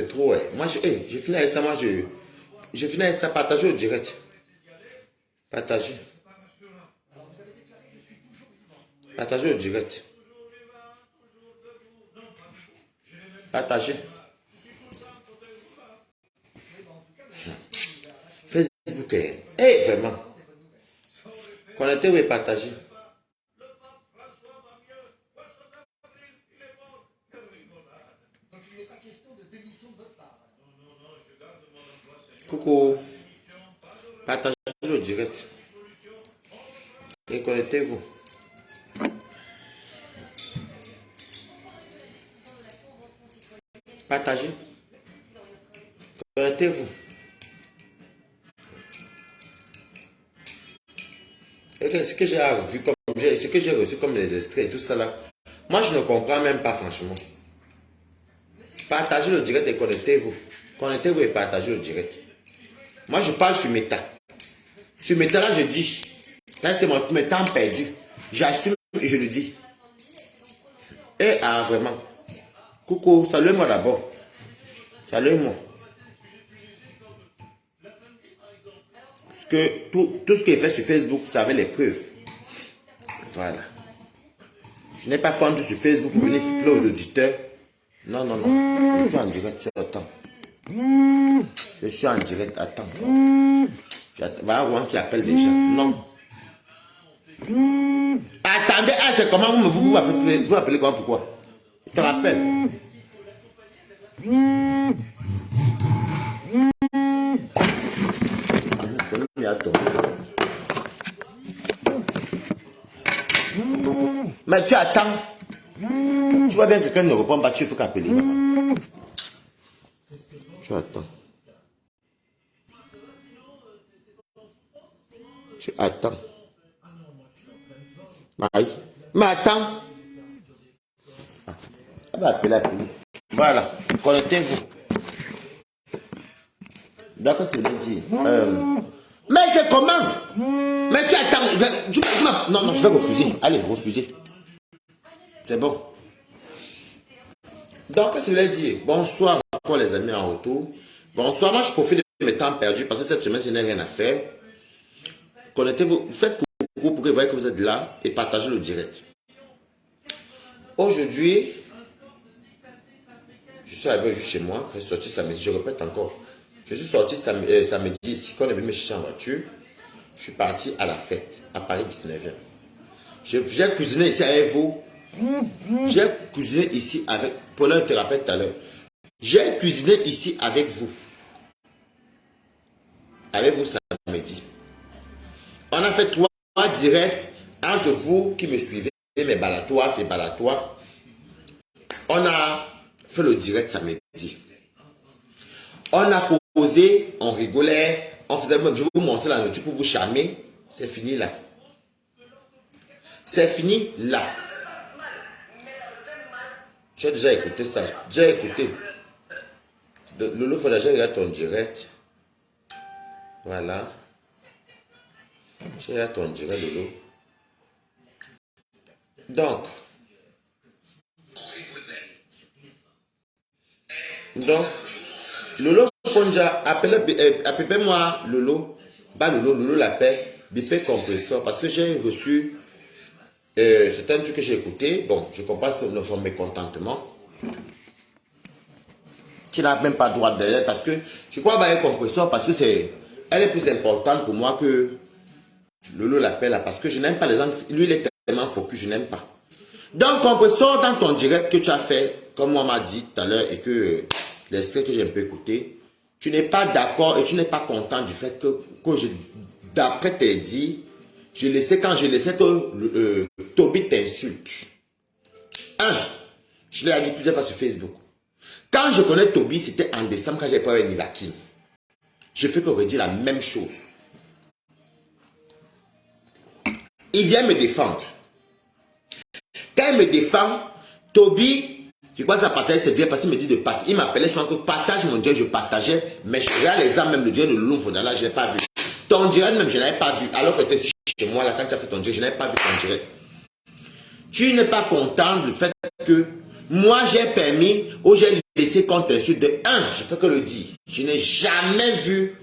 c'est trop. Moi, je finis avec ça. Moi, je finis avec ça. Partagez au direct. Partagez. Partagez au direct. Partagez. Facebook est. Vraiment. Connectez-vous et partagez. Coucou. Partagez le direct. Et connectez-vous. Partagez. Connectez-vous. Et ce que j'ai vu comme ce que j'ai reçu comme les extraits et tout ça là, moi je ne comprends même pas franchement. Partagez le direct et connectez-vous. Connectez-vous et partagez le direct. Moi je parle sur Meta. Sur Meta là je dis, là c'est mon temps perdu. J'assume et je le dis. Et ah vraiment. Coucou, saluez-moi d'abord. Saluez-moi. Parce que tout ce qui est fait sur Facebook, ça avait les preuves. Voilà. Je n'ai pas fondu sur Facebook pour venir plaire aux auditeurs. Non, non, non. Je suis en direct, attends. Je suis en direct, attends. Voilà un qui appelle déjà. Non. Attendez, ah, c'est comment vous appelez comment, pourquoi? Je te rappelle. Mais tu attends. Tu vois bien que quelqu'un ne répond pas, tu faut qu'appeler. Tu attends. Tu attends. Mais attends. Elle va appeler. Voilà. Connectez-vous. D'accord, c'est bien dit. Mais c'est comment? Mais tu attends. Non, non, je vais refuser. Allez, refuser. C'est bon. Donc, qu'est-ce que je voulais dire? Bonsoir encore les amis en retour. Bonsoir, moi je profite de mes temps perdus parce que cette semaine, je n'ai rien à faire. Connectez-vous, faites coucou pour que vous voyez que vous êtes là et partagez le direct. Aujourd'hui, je suis arrivé juste chez moi, je suis sorti samedi, je répète encore. Je suis sorti samedi ici, quand on est venu me chercher en voiture. Je suis parti à la fête, à Paris 19e. J'ai cuisiné ici avec vous. J'ai cuisiné ici avec... Paulin te rappelle tout à l'heure. J'ai cuisiné ici avec vous. Avec vous samedi. On a fait 3 directs entre vous qui me suivez, mes balatoirs, ces balatoirs. On a fait le direct samedi. On a causé, on rigolait, on faisait même, je vais vous montrer la nourriture pour vous charmer. C'est fini là. C'est fini là. Tu as déjà écouté ça. J'ai écouté. Lolo, il faut déjà regarder ton direct. Voilà. J'ai regardé ton direct, Lolo. Donc, Lolo Fonja, appelez-moi Lolo. Bah Lolo l'appelle. Bipé compresseur. Parce que j'ai reçu. C'est un truc que j'ai écouté. Bon, je comprends son mécontentement. Qui n'a même pas droit derrière. Parce que je crois qu'il y a un compresseur. Parce que elle est plus importante pour moi que Lolo l'appelle. Parce que je n'aime pas les gens. Lui, il est tellement focus. Je n'aime pas. Donc, compresseur, dans ton direct que tu as fait, comme moi m'a dit tout à l'heure, et que l'extrait que j'ai un peu écouté, tu n'es pas d'accord et tu n'es pas content du fait que d'après tes dits, quand je laissais que Toby t'insulte. Je l'ai dit plusieurs fois sur Facebook. Quand je connais Toby, c'était en décembre quand j'ai pas eu Nivakin. Je fais que redire la même chose. Il vient me défendre. Quand il me défend, Toby, je crois que ça partage ses directs parce qu'il me dit de partager. Il m'appelait son que partage mon direct, je partageais. Mais je regarde les armes, même le direct de Loulou Fondala, je n'ai pas vu. Ton direct même, je n'avais pas vu. Alors que tu es chez moi, là, quand tu as fait ton direct, je n'avais pas vu ton direct. Tu n'es pas content du fait que Moi, j'ai permis ou j'ai laissé qu'on t'insulte. De un, je fais que le dire. Je n'ai jamais vu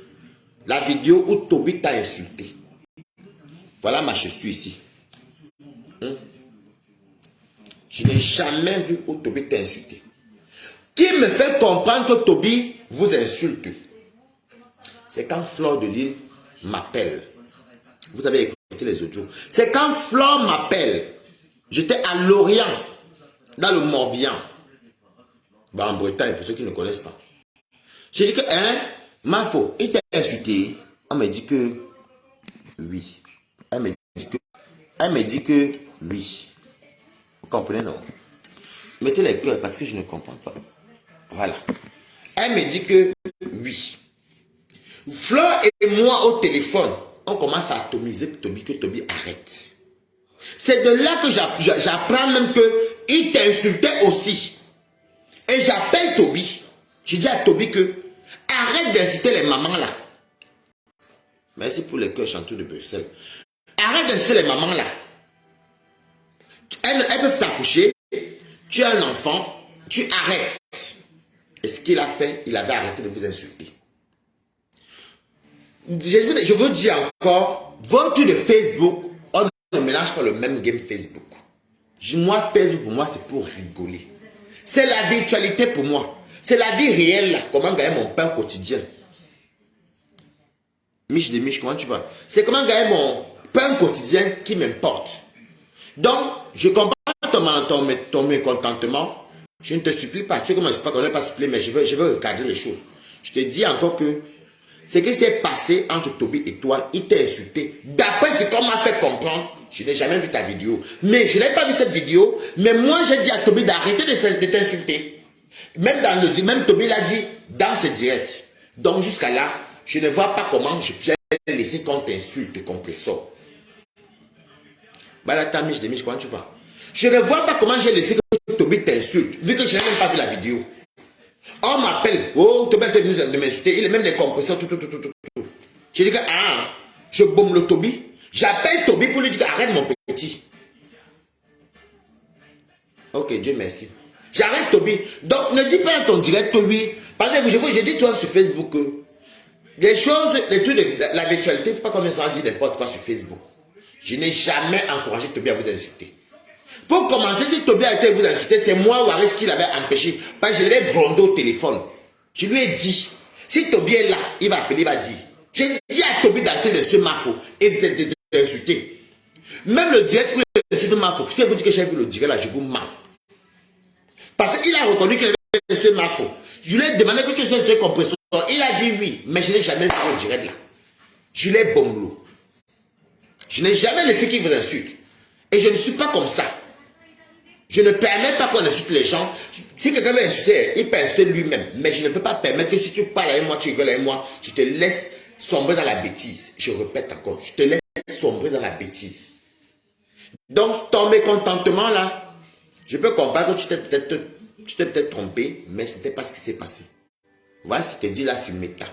la vidéo où Toby t'a insulté. Voilà ma chaussure ici. Je n'ai jamais vu où Toby t'a insulté. Qui me fait comprendre que Toby vous insulte? C'est quand Flore de Lille m'appelle. Vous avez écouté les audios. C'est quand Flore m'appelle. J'étais à Lorient, dans le Morbihan. En Bretagne, pour ceux qui ne connaissent pas. J'ai dit que, Mafo, il t'a insulté. On me dit que oui. Elle me dit que oui. Vous comprenez, non? Mettez les cœurs parce que je ne comprends pas. Voilà. Elle me dit que oui. Flore et moi au téléphone, on commence à atomiser Toby, que Toby arrête. C'est de là que j'apprends même qu'il t'insultait aussi. Et j'appelle Toby. Je dis à Toby que arrête d'insulter les mamans là. Merci pour les cœurs chanteux de Bruxelles. Arrête d'insulter les mamans là. Elles peuvent t'accoucher. Tu as un enfant. Tu arrêtes. Et ce qu'il a fait, il avait arrêté de vous insulter. Je veux dire encore, votre de Facebook, on ne mélange pas le même game Facebook. Moi, Facebook pour moi, c'est pour rigoler. C'est la virtualité pour moi. C'est la vie réelle là. Comment gagner mon pain quotidien. Mich de Mich, comment tu vas? C'est comment gagner mon pain quotidien qui m'importe. Donc, je comprends ton mécontentement. Je ne te supplie pas. Tu sais comment je ne sais pas qu'on n'est pas supplié, mais je veux regarder les choses. Je te dis encore que ce qui s'est passé entre Toby et toi, il t'a insulté. D'après ce qu'on m'a fait comprendre, je n'ai jamais vu ta vidéo. Mais je n'ai pas vu cette vidéo. Mais moi, j'ai dit à Toby d'arrêter de t'insulter. Même Toby l'a dit dans ses directs. Donc jusqu'à là, je ne vois pas comment je peux laisser qu'on t'insulte, compresseur. Balatamiche de Mich, comment tu vas? Je ne vois pas comment j'ai laissé que Toby t'insulte, vu que je n'ai même pas vu la vidéo. On m'appelle, oh, Toby est venu de m'insulter, il est même des compresseurs, tout. Je dis que, je bombe le Toby. J'appelle Toby pour lui dire arrête mon petit. Ok, Dieu merci. J'arrête Toby. Donc, ne dis pas dans ton direct, Toby. Parce que je dis toi sur Facebook que les choses, les trucs de la virtualité, il ne faut pas qu'on me dit n'importe quoi sur Facebook. Je n'ai jamais encouragé Toby à vous insulter. Pour commencer, si Toby a été vous insulter, c'est moi ou Aris qui l'avait empêché. Parce que je l'ai grondé au téléphone. Je lui ai dit, si Toby est là, il va appeler, il va dire. J'ai dit à Toby d'arrêter de se Mafo et d'insulter. Même le direct où il insulte Mafo, si vous dites que j'ai vu le direct là, je vous mens. Parce qu'il a reconnu qu'il avait ce Mafo. Je lui ai demandé que tu sais ce compresseur. Il a dit oui, mais je n'ai jamais vu le direct là. Je l'ai bombé. Je n'ai jamais laissé qu'il vous insulte. Et je ne suis pas comme ça. Je ne permets pas qu'on insulte les gens. Si quelqu'un veut insulter, il peut insulter lui-même. Mais je ne peux pas permettre que si tu parles avec moi, tu rigoles avec moi, je te laisse sombrer dans la bêtise. Je répète encore, je te laisse sombrer dans la bêtise. Donc, ton mécontentement là, je peux comprendre que tu t'es peut-être trompé, mais ce n'était pas ce qui s'est passé. Voilà ce qu'il te dit là sur Meta.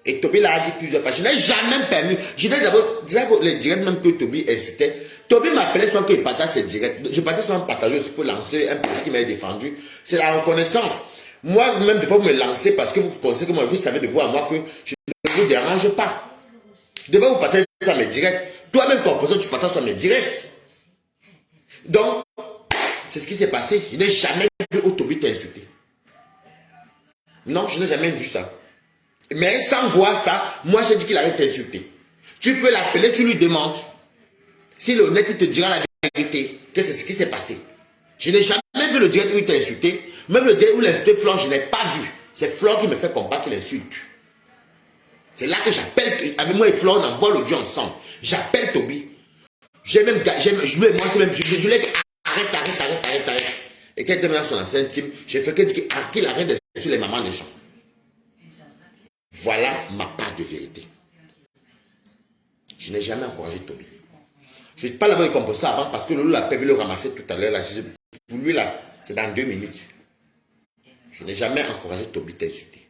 Et Toby l'a dit plusieurs fois. Je n'ai jamais permis. Je n'ai d'abord, les directs même que Toby insultait. Toby m'appelait soit qu'il partage ses directs. Je partais soit partager aussi pour lancer un peu ce qui m'a défendu. C'est la reconnaissance. Moi-même, des fois, vous me lancez parce que vous pensez que moi, vous savez de vous à moi que je ne vous dérange pas. Devant vous partager sur mes directs. Toi-même, ton poste, tu partages sur mes directs. Donc, c'est ce qui s'est passé. Je n'ai jamais vu où Toby t'a insulté. Non, je n'ai jamais vu ça. Mais sans voir ça, moi j'ai dit qu'il arrête d'insulter. Tu peux l'appeler, tu lui demandes. S'il est honnête, il te dira la vérité. Que c'est ce qui s'est passé. Je n'ai jamais vu le direct où il t'a insulté. Même le direct où il a insulté Flore, je n'ai pas vu. C'est Flore qui me fait comprendre qu'il insulte. C'est là que j'appelle. Avec moi et Flore, on envoie l'audio ensemble. J'appelle Toby. Je lui ai moi, c'est même. Je lui ai dit arrête. Et quand il était dans son ancien team, j'ai fait qu'il arrête d'insulter les mamans des gens. Voilà ma part de vérité. Je n'ai jamais encouragé Toby. Je ne sais pas là-bas il comprend ça avant parce que Lolo l'a vu le ramasser tout à l'heure. Pour lui là, c'est dans 2 minutes. Je n'ai jamais encouragé Toby t'insulter.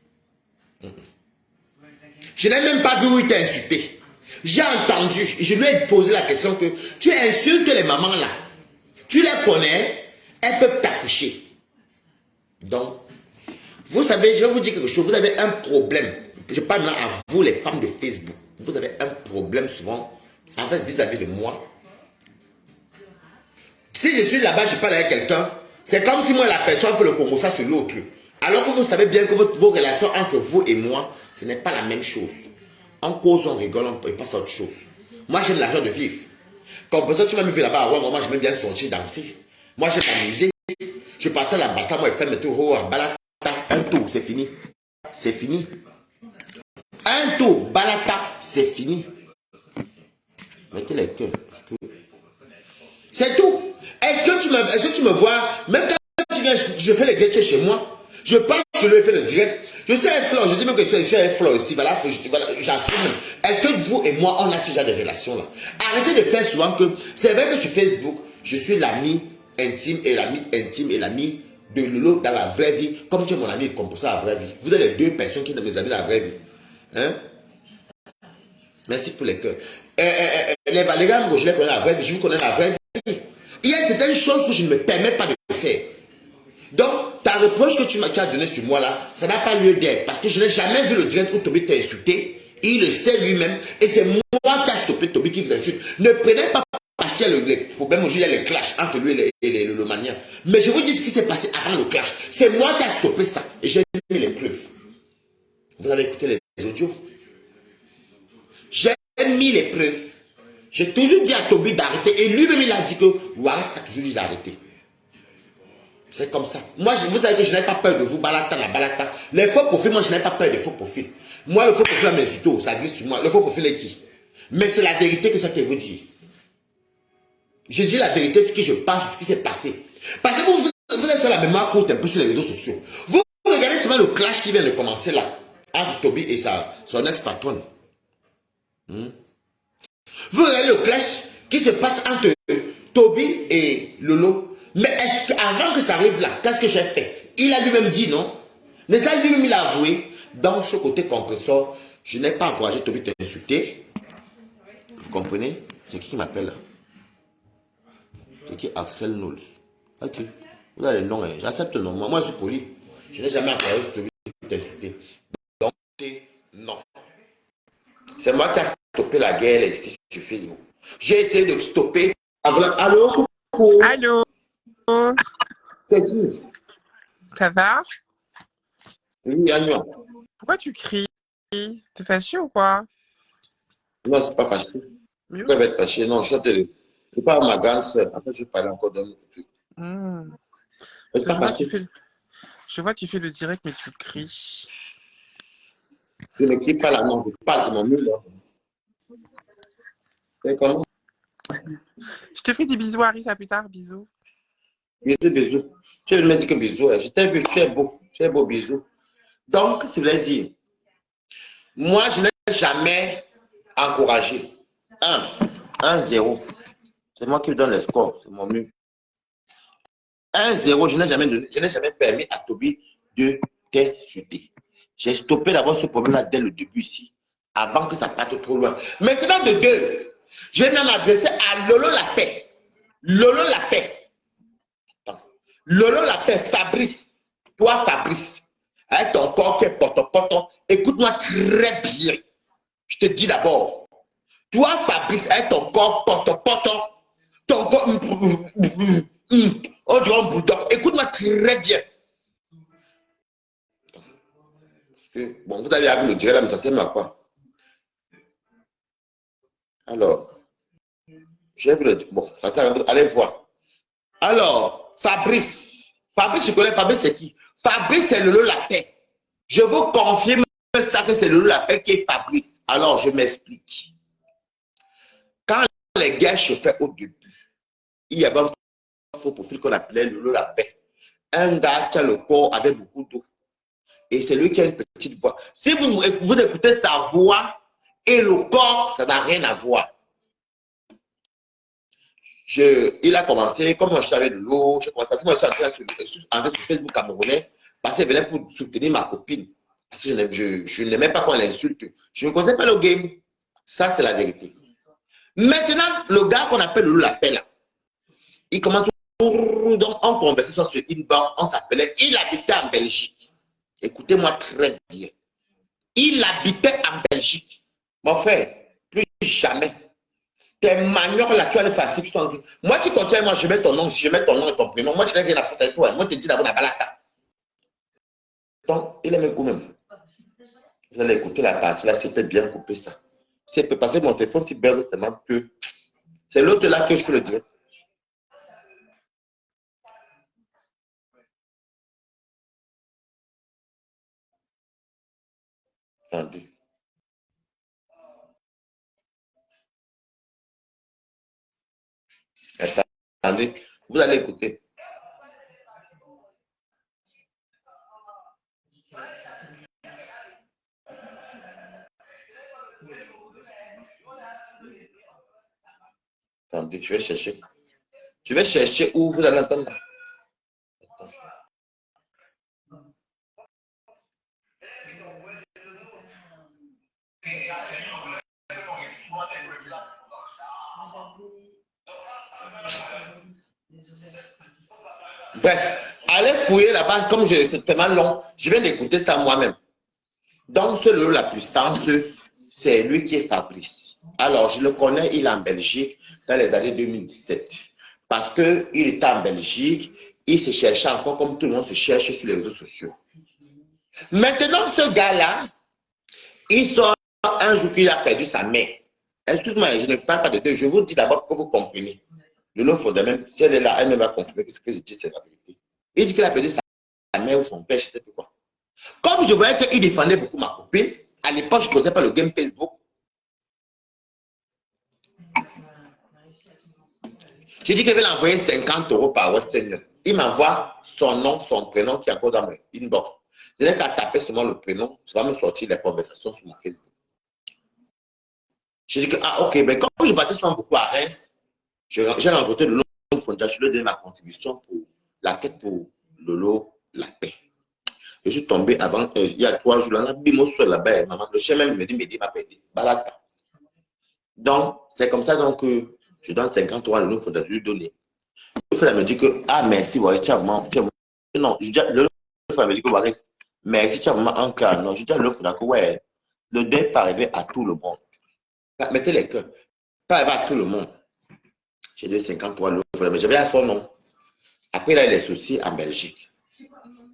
Je n'ai même pas vu où il t'a insulté. J'ai entendu, je lui ai posé la question que tu insultes les mamans là. Tu les connais, elles peuvent t'accoucher. Donc, vous savez, je vais vous dire quelque chose, vous avez un problème. Je parle maintenant à vous, les femmes de Facebook. Vous avez un problème souvent, en fait, vis-à-vis de moi. Si je suis là-bas, je parle avec quelqu'un, c'est comme si moi, la personne fait le Congo ça sur l'autre. Alors que vous savez bien que vos relations entre vous et moi, ce n'est pas la même chose. En cause, on rigole, on passe à autre chose. Moi, j'aime l'argent de vivre. Comme ça, tu m'as vu là-bas, ouais, moi, j'aime bien sortir, danser. Moi, j'aime m'amuser. Je partais là-bas, moi, je fais mes tours, balata, un tour, c'est fini. C'est fini. Un tour, balata, c'est fini. Mettez les cœurs. C'est tout. Est-ce que tu me vois, même quand tu viens, je fais les directs chez moi, je pense que je lui ai fait le direct. Je suis un flot, je dis même que je suis un flot aussi, voilà, j'assume. Est-ce que vous et moi, on a ce genre de relation-là? Arrêtez de faire souvent que, c'est vrai que sur Facebook, je suis l'ami intime et l'ami de Lolo dans la vraie vie, comme tu es mon ami comme pour ça la vraie vie. Vous êtes les deux personnes qui sont mes amis dans la vraie vie. Hein? Merci pour les cœurs. Les Valérians, je les connais la vraie vie, je vous connais la vraie vie. Il y a certaines choses que je ne me permets pas de faire. Donc, ta reproche que tu as donnée sur moi là, ça n'a pas lieu d'être. Parce que je n'ai jamais vu le direct où Toby t'a insulté. Il le sait lui-même. Et c'est moi qui a stoppé Toby qui vous insulte. Ne prenez pas parce qu'il y a le problème aujourd'hui, il y a le clash entre lui et le mania. Mais je vous dis ce qui s'est passé avant le clash. C'est moi qui a stoppé ça. Et j'ai mis les preuves. Vous avez écouté les audios. J'ai mis les preuves. J'ai toujours dit à Toby d'arrêter. Et lui-même, il a dit que Wallace a toujours dit d'arrêter. C'est comme ça. Moi, vous savez que je n'ai pas peur de vous, balata, la balata. Les faux profils, moi, je n'ai pas peur des faux profils. Moi, le faux profil à mes tutos, ça glisse sur moi. Le faux profil est qui? Mais c'est la vérité que ça te vous dit. Je dis la vérité, ce que je pense, ce qui s'est passé. Parce que vous êtes sur la mémoire courte un peu sur les réseaux sociaux. Vous regardez seulement le clash qui vient de commencer là, entre Toby et son ex-patronne. Vous regardez le clash qui se passe entre Toby et Lolo. Mais est-ce qu'avant que ça arrive là, qu'est-ce que j'ai fait? Il a lui-même dit non. Mais ça lui-même il a avoué. Dans ce côté compresseur, je n'ai pas encouragé Toby à t'insulter. Vous comprenez? C'est qui m'appelle là? C'est qui? Axel Knowles. Ok. Vous avez le nom, hein. J'accepte le nom. Moi, je suis poli. Je n'ai jamais encouragé Toby à t'insulter. Donc, non. C'est moi qui ai stoppé la guerre ici sur Facebook. J'ai essayé de stopper. Allô? Allô? C'est qui? Ça va? Oui, Agnon. Pourquoi tu cries? T'es fâché ou quoi? Non, c'est pas fâché. Oui. Pourquoi elle va être fâchée? Non, c'est pas ma grande soeur. Après, je vais parler encore d'un autre truc. C'est pas fâché. Je vois que tu fais le direct, mais tu cries. Je ne crie pas là, non. Je parle, je m'emmène là. C'est comment? Je te fais des bisous, Harris, à plus tard. Bisous. Bisous, bisous. Tu veux me dire que bisous. Je t'ai vu, tu es beau. Tu es beau, bisous. Donc, ce que je voulais dire, moi, je n'ai jamais encouragé. 1-0. C'est moi qui lui donne le score. C'est mon mieux. 1-0, je n'ai jamais permis à Toby de t'insulter. J'ai stoppé d'abord ce problème-là dès le début ici, avant que ça parte trop loin. Maintenant, de deux, je vais m'adresser à Lolo la paix. Lolo la paix. Attends. Lolo la paix, Fabrice. Toi, Fabrice, avec ton corps qui est poton, écoute-moi très bien. Je te dis d'abord. Toi, Fabrice, avec ton corps poton, ton corps... on dirait un bulldog. Écoute-moi très bien. Parce que, bon, vous avez vu le direct là, mais ça sert à quoi? Alors, j'ai vu le... Bon, ça sert à... Allez voir. Alors, Fabrice. Fabrice, je connais Fabrice, c'est qui? Fabrice, c'est Lolo la paix. Je vous confirme ça que c'est Lolo la paix qui est Fabrice. Alors, je m'explique. Quand les guerres se font au début, il y avait un faux profil qu'on appelait Lolo la paix. Un gars qui a le corps avec beaucoup d'eau. Et c'est lui qui a une petite voix. Si vous écoutez sa voix et le corps, ça n'a rien à voir. Il a commencé, comme moi je savais de l'eau, parce que moi je suis entré sur Facebook camerounais, parce qu'il venait pour soutenir ma copine. Parce que je n'aimais pas quand elle insulte. Je ne connaissais pas le game. Ça, c'est la vérité. Maintenant, le gars qu'on appelle Lolo l'appelle, il commence donc on conversait sur ce inbox, on s'appelait, il habitait en Belgique. Écoutez-moi très bien. Il habitait en Belgique. Mon frère, plus jamais. Tes maniocs là, tu as les faciles qui sont. Moi, tu continues, moi, je mets ton nom, je mets ton nom et ton prénom. Moi, je n'ai rien à foutre avec toi. Moi, je te dis d'abord la balata. Donc, il aime quand même. Vous allez écouter la partie là, c'est peut-être bien couper ça. Si elle peut passer mon téléphone, c'est bien tellement que. C'est l'autre là que je peux le dire. Attendez. Attendez. Vous allez écouter. Attendez, je vais chercher. Je vais chercher où vous allez entendre. Bref, allez fouiller là-bas, comme c'est tellement long, je vais l'écouter ça moi-même. Donc, celui la puissance, c'est lui qui est Fabrice. Alors, je le connais, il est en Belgique dans les années 2017. Parce qu'il était en Belgique, il se cherchait encore comme tout le monde se cherche sur les réseaux sociaux. Maintenant, ce gars-là, il sort un jour qu'il a perdu sa mère. Excuse-moi, je ne parle pas de deux. Je vous dis d'abord pour que vous compreniez. Le lot faudrait même, si elle est là, elle-même va confirmer que ce que je dis, c'est la vérité. Il dit qu'il a perdu sa mère ou son père, je ne sais plus quoi. Comme je voyais qu'il défendait beaucoup ma copine, à l'époque, je ne connaissais pas le game Facebook. J'ai dit qu'il avait envoyé 50 € par Western Union. Il m'envoie son nom, son prénom qui est encore dans mon inbox. Je n'ai qu'à taper seulement le prénom, ça va me sortir les conversations sur mon Facebook. J'ai dit que, ah ok, mais comme je battais souvent beaucoup à Reims, j'ai rencontré Lolo Fondia, je lui ai donné ma contribution pour la quête pour Lolo la paix. Je suis tombé avant, il y a 3 jours, là, bimo sur là-bas, maman, le chien même me dit, m'a pété, balata. Donc, c'est comme ça donc, que je donne 50 € à Lolo Fondia, je lui donner. Le frère me dit que, ah merci, ouais, tu as vraiment, non, le frère me dit que, ouais, merci, tu as vraiment un cœur. Non, je dis à Lolo Fondia que, ouais, le deuil n'est pas arrivé à tout le monde. Mettez les cœurs. Pas arrivé à tout le monde. J'ai donné 50 € à Lolo Fondia, mais j'avais à son nom. Après, il a eu des soucis en Belgique.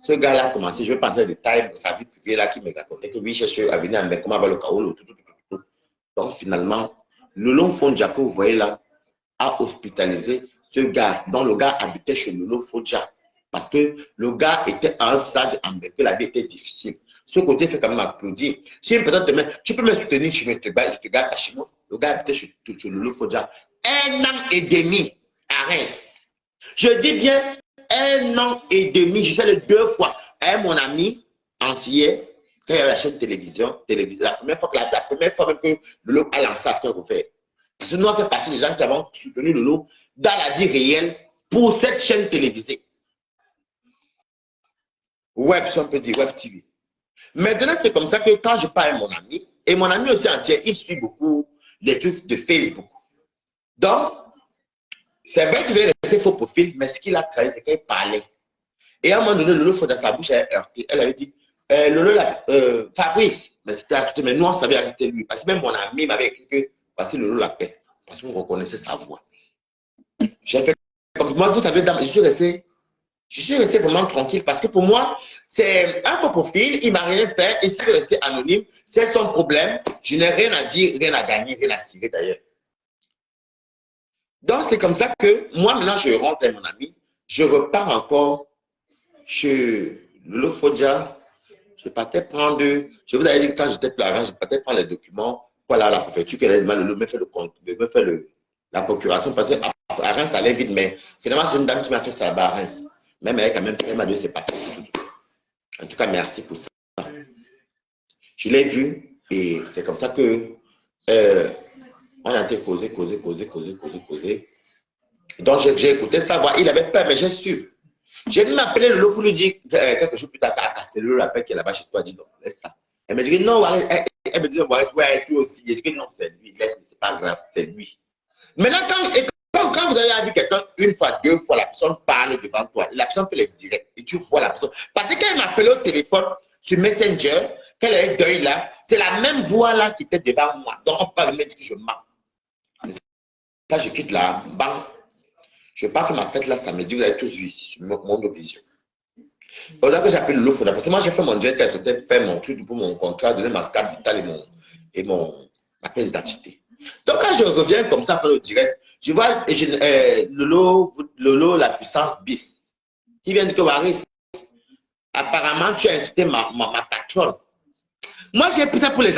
Ce gars-là a commencé, je vais pas entrer dans les détails de sa vie privée là qui me racontait que lui cherche à venir en comment va le Kaolo. Donc finalement, Lolo Fondia que vous voyez là a hospitalisé ce gars dont le gars habitait chez Lolo Fondia parce que le gars était à un stade que la vie était difficile. Ce côté fait quand même applaudir. Si une personne te met, tu peux me soutenir, je te garde à chez moi. Le gars habitait chez Lolo Fondia 1 an et demi à Reims. Je dis bien 1 an et demi, je suis allé 2 fois avec mon ami entier, quand il y avait la chaîne télévision, la première fois même que Lolo a lancé à cœur ouvert. Parce que nous, on fait partie des gens qui avons soutenu Lolo dans la vie réelle pour cette chaîne télévisée. Web, si on peut dire, Web TV. Maintenant, c'est comme ça que quand je parle avec mon ami, et mon ami aussi entier, il suit beaucoup les trucs de Facebook. Donc, c'est vrai qu'il voulait rester faux profil, mais ce qu'il a trahi, c'est qu'il parlait. Et à un moment donné, Lolo, dans sa bouche, elle avait dit, Lolo, Fabrice, mais c'était ajouté, mais nous, on savait que c'était lui. Parce que même mon ami m'avait écrit que, voici Lolo la paix, parce qu'on reconnaissait sa voix. J'ai fait comme moi, vous savez, je suis resté vraiment tranquille, parce que pour moi, c'est un faux profil, il ne m'a rien fait, et s'il veut rester anonyme, c'est son problème. Je n'ai rien à dire, rien à gagner, rien à cirer d'ailleurs. Donc, c'est comme ça que moi, maintenant, je rentre avec mon ami, je repars encore chez Lolo Fondia. Je partais prendre, je vous avais dit que quand j'étais plein, je partais prendre les documents pour aller à la préfecture, qu'elle me fait le compte, me fait la procuration, parce qu'à Reims, ça allait vite, mais finalement, c'est une dame qui m'a fait ça à Reims. Même elle, quand même, elle m'a donné ses papiers. En tout cas, merci pour ça. Je l'ai vu, et c'est comme ça que on a été causé. Donc, j'ai écouté sa voix. Il avait peur, mais j'ai su. J'ai même appelé Lolo pour lui dire quelque chose plus tard. C'est Lolo l'appel qui est là-bas chez toi. Dis donc, laisse ça. Elle me dit non, elle me dit ouais, toi aussi. Je dis non, c'est lui. Laisse, c'est pas grave, c'est lui. Maintenant, Quand vous avez vu quelqu'un une fois, deux fois, la personne parle devant toi, la personne fait les directs et tu vois la personne. Parce que quand elle m'appelait au téléphone sur Messenger, qu'elle a eu deuil là, c'est la même voix là qui était devant moi. Donc on peut pas me dire que je mens. Ça, je quitte la banque. Je ne vais pas faire ma fête là samedi, vous avez tous vu ici sur Monde Vision. Au-delà que j'appelle Lolo Fonda, parce que moi j'ai fait mon direct, elle souhaitait faire mon truc pour mon contrat, donner ma carte vitale et ma pièce d'identité. Donc quand je reviens comme ça faire le direct, je vois Lolo, la puissance bis, qui vient de dire que Waris, apparemment tu as insulté ma patronne. Moi j'ai pris ça pour les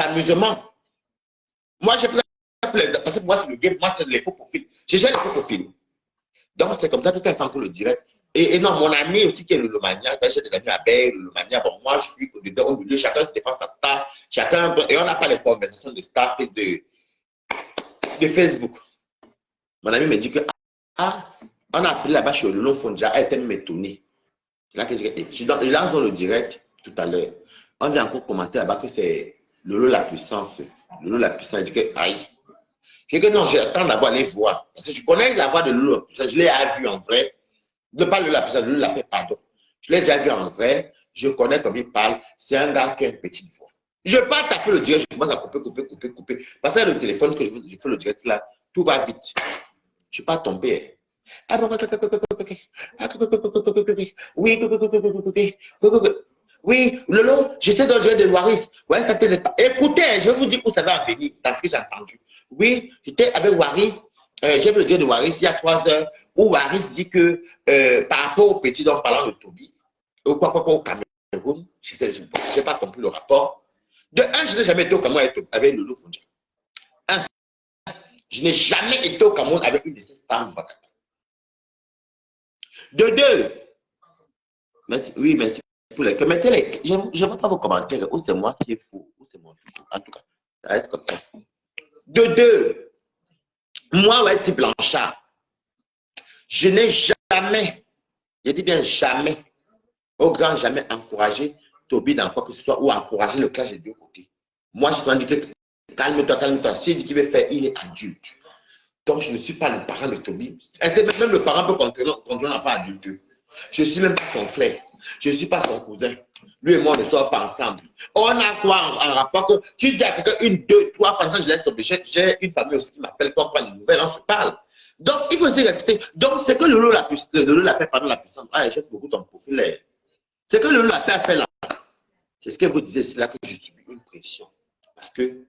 amusements. Moi j'ai pris ça pour parce que moi c'est le game, moi c'est les faux profils. J'ai les faux profils. Donc, c'est comme ça que quand il fait encore le direct. Et non, mon ami aussi qui est le Lomania, j'ai des amis à Belle, le Lomania, bon, moi, je suis au milieu, chacun se défend sa star, chacun, et on n'a pas les conversations de star et de Facebook. Mon ami me dit que, on a appelé là-bas chez Lolo Fonja, elle était m'étonnée. Là, que je lance le direct tout à l'heure. On vient encore commenter là-bas que c'est Lolo la puissance. Lolo la puissance, il dit que, aïe. Je dis que non, j'attends d'abord aller voir. Parce que je connais la voix de Lolo. Je l'ai vu en vrai. Ne pas Lolo la puissance, Lolo la paix, pardon. Je l'ai déjà vu en vrai. Je connais comme il parle. C'est un gars qui a une petite voix. Je ne vais pas taper le direct. Je commence à couper. Parce que le téléphone que je fais le direct là, tout va vite. Je ne suis pas tombé. Oui, Lolo, j'étais dans le direct de Waris. Ouais, ça t'aide pas. Écoutez, je vais vous dire où ça va en venir, parce que j'ai entendu. Oui, j'étais avec Waris. J'ai vu le direct de Waris il y a 3 heures, où Waris dit que par rapport au petit dont parlant de Toby, au Cameroun, je n'ai pas compris le rapport. De un, je n'ai jamais été au Cameroun avec Lolo Fonja. Un, je n'ai jamais été au Cameroun avec une de ces stars. De deux, merci, oui, merci. Mettez-les, je ne vois pas vos commentaires, ou c'est moi qui est fou, ou c'est mon truc. En tout cas, ça reste comme ça. De deux, moi, ouais, c'est Blanchard. Je n'ai jamais, je dis bien jamais, au grand jamais encouragé Toby dans quoi que ce soit, ou encouragé le clash des deux côtés. Moi, je suis dit que calme-toi. S'il dit qu'il veut faire, il est adulte. Donc, je ne suis pas le parent de Toby. Même le parent peut contrôler un enfant adulte. Je ne suis même pas son frère. Je ne suis pas son cousin. Lui et moi, on ne sort pas ensemble. On a quoi en rapport que tu dis à quelqu'un, 1, 2, 3 fois, je laisse tomber. J'ai une famille aussi qui m'appelle, quand on prend des nouvelles, on se parle. Donc, il faut se respecter. Donc, c'est que Lolo l'appelle, pardon, la puissance. Ah, j'aime beaucoup ton profil. C'est que Lolo l'appelle à faire là. C'est ce que vous disiez, c'est là que je subis une pression. Parce que,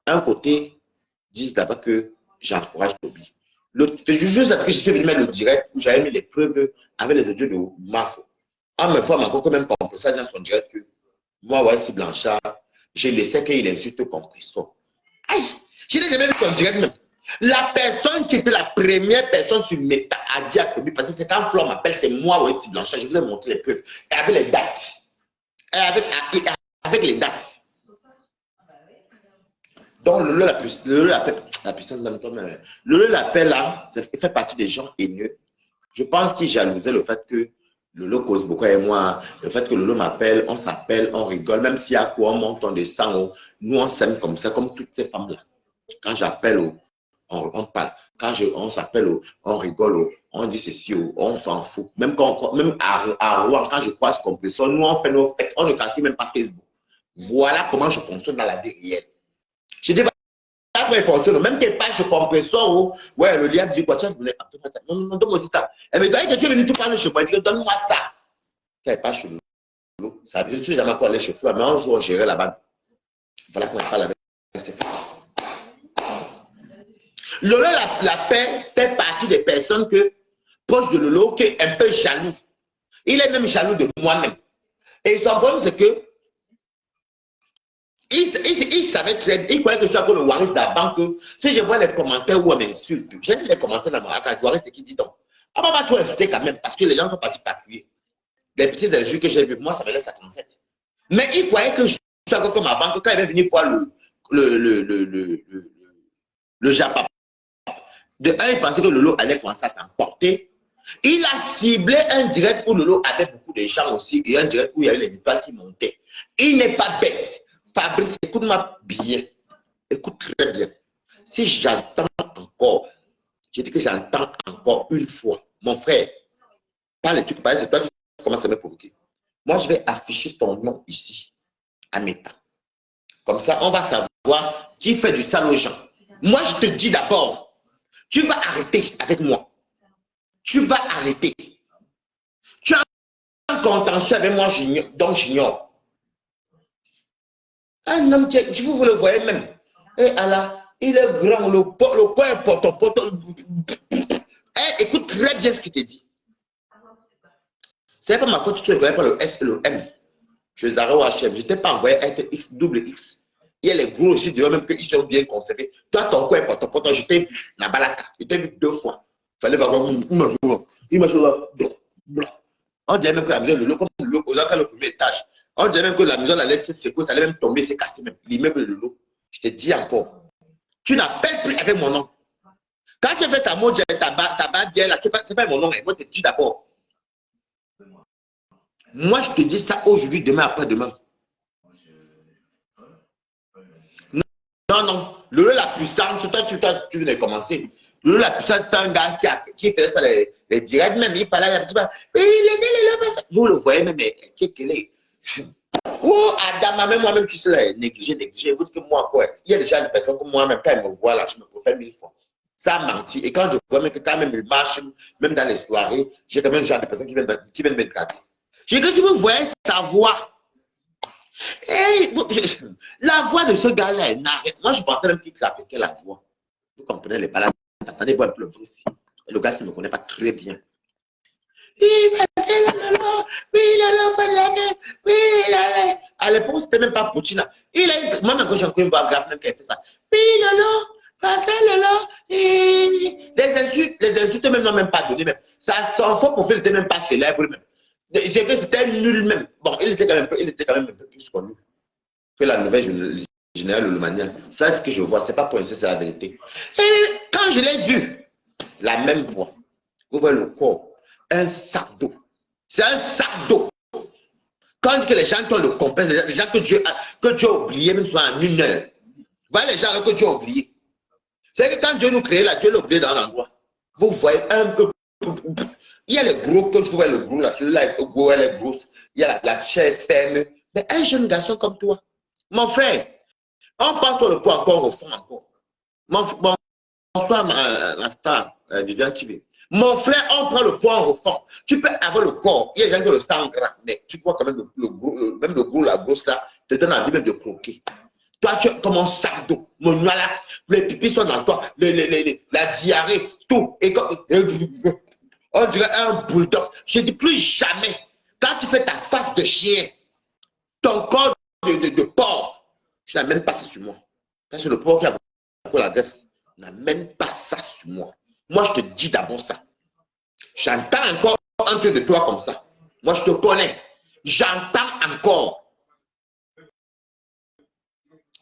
d'un côté, disent d'abord que j'encourage Toby. Juste à ce que je suis venu mettre le direct où j'avais mis les preuves avec les audios de Mafo. En même fois, encore quand même compris ça dans son direct que moi, ouais, si Blanchard, j'ai laissé qu'il insulte Compressor. Aïe, je n'ai jamais vu son direct même. La personne qui était la première personne sur Meta a dit à Toby, parce que c'est quand Flore m'appelle, c'est moi, ouais, si Blanchard, je vous ai montré les preuves. Et avec les dates. Avec les dates. Donc, Lolo l'appelle là, ça fait partie des gens haineux. Je pense qu'il jalousait le fait que Lolo cause beaucoup avec moi, le fait que Lolo m'appelle, on s'appelle, on rigole, même s'il y a quoi, on monte, on descend, nous on s'aime comme ça, comme toutes ces femmes-là. Quand j'appelle, on parle. Quand on s'appelle, on rigole, on dit ceci, on s'en fout. Même à Rouen, quand je croise Compressor, nous on fait nos fêtes, on ne calcule même pas Facebook. Voilà comment je fonctionne dans la vie réelle. Je dis pas comment il fonctionne. Même tes pages Compressor, ouais, le lien dit quoi, tu as voulu. Non, donne-moi aussi ça. Elle me dit que tu es venu tout parler chez moi. Je dis, donne-moi ça. Tu n'es pas chez nous. Je ne suis jamais encore allé chez toi, mais un jour, on gérait là-bas. Voilà comment il parle avec Stéphane. Lolo la paix fait partie des personnes que, proche de Lolo, qui est un peu jaloux. Il est même jaloux de moi-même. Et son problème, c'est que il savait très bien, il croyait que je suis encore le Waris d'avant que si je vois les commentaires où on m'insulte, j'ai vu les commentaires dans mon account, Waris c'est qui dit donc, on va pas trop insulter quand même parce que les gens sont pas si particuliers. Les petits injures que j'ai vu, moi ça me laisse à 37. Mais il croyait que je suis encore comme avant, que quand il est venu voir le Japon, de un, il pensait que Lolo allait commencer à s'emporter. Il a ciblé un direct où Lolo avait beaucoup de gens aussi et un direct où il y avait les étoiles qui montaient. Il n'est pas bête. Fabrice, écoute-moi bien. Écoute très bien. Si j'entends encore, j'ai dit que j'entends encore une fois, mon frère, parle, tu parles, c'est toi qui commences à me provoquer. Moi, je vais afficher ton nom ici, à Meta. Comme ça, on va savoir qui fait du sale aux gens. Moi, je te dis d'abord, tu vas arrêter avec moi. Tu vas arrêter. Tu as un contentieux avec moi, donc j'ignore. Un homme qui est, vous le voyez même. Et Allah, il est grand, le corps est poton. Écoute très bien ce qu'il te dit. Ce n'est pas ma faute si tu ne connais pas le S et le M. Je les arrête au HM. Je ne t'ai pas envoyé être X, double X. Il y a les gros aussi de eux même qu'ils sont bien conservés. Toi, ton corps est poton. Je t'ai vu, Nabalaka. Je t'ai vu 2 fois. Il fallait voir il m'a dit là. On dirait même que la maison, comme le premier étage. On dirait même que la maison, la laisse secouer, ça allait même tomber, c'est cassé même. L'immeuble de l'eau. Je te dis encore. Tu n'appelles plus avec mon nom. Quand tu fais ta mode, ta barbière là, c'est pas mon nom. Moi, je te dis d'abord. Moi, je te dis ça aujourd'hui, demain, après-demain. Non. Lolo la puissance, toi, tu viens de commencer. Lolo la puissance, c'est un gars qui faisait ça, les directs, même, il parlait un petit peu. Vous le voyez même, quel est. Oh, Adam, même moi-même, tu sais, négligé. Vous dites que moi, quoi. Il y a déjà des personnes comme moi-même, quand ils me voient là, je me préfère 1000 fois. Ça a menti. Et quand je vois même que quand même il marche, même dans les soirées, j'ai quand même le genre de personnes qui viennent me gratter. J'ai que si vous voyez sa voix, la voix de ce gars-là, moi je pensais même qu'il trafiquait la voix. Vous comprenez les balades. Attendez, voir un peu le vrai aussi. Le gars, ne me connaît pas très bien. À l'époque, c'était même pas Poutine. Moi-même, quand j'ai encore une voix grave, même qui a fait ça. Les insultes même n'ont même pas donné. Même. Ça, son faux profil n'était même pas célèbre. Même. C'était nul même. Bon, il était quand même un peu plus connu que la nouvelle générale Lomania. Ça, c'est ce que je vois. C'est pas pour insulter, c'est la vérité. Et quand je l'ai vu, la même voix, vous voyez le corps, un sac d'eau. C'est un sac d'eau. Quand on dit que les gens qui ont le complexe, les gens que Dieu a oublié, même soit en 1 heure. Voilà les gens que Dieu a oublié. C'est que quand Dieu nous crée là, Dieu l'a oublié dans l'endroit. Vous voyez un peu. Il y a les gros, que je vois le gros là, celui-là est gros, elle est grosse. Il y a la chair ferme. Mais un jeune garçon comme toi, mon frère, on passe sur le poids encore au fond encore. Bonsoir, ma star, Viviane TV. Mon frère, on prend le poids au fond. Tu peux avoir le corps. Il y a des gens qui ont le sang gras, mais tu vois quand même même le gros, la grosse là, te donne envie même de croquer. Toi, tu es comme un sac d'eau. Mon noix les pipis sont dans toi, la diarrhée, tout. Et on dirait un bulldog. Je ne dis plus jamais, quand tu fais ta face de chien, ton corps de porc, tu n'amènes pas ça sur moi. Ça, c'est le porc qui a beaucoup la graisse. N'amène pas ça sur moi. Moi, je te dis d'abord ça. J'entends encore un truc de toi comme ça. Moi, je te connais. J'entends encore.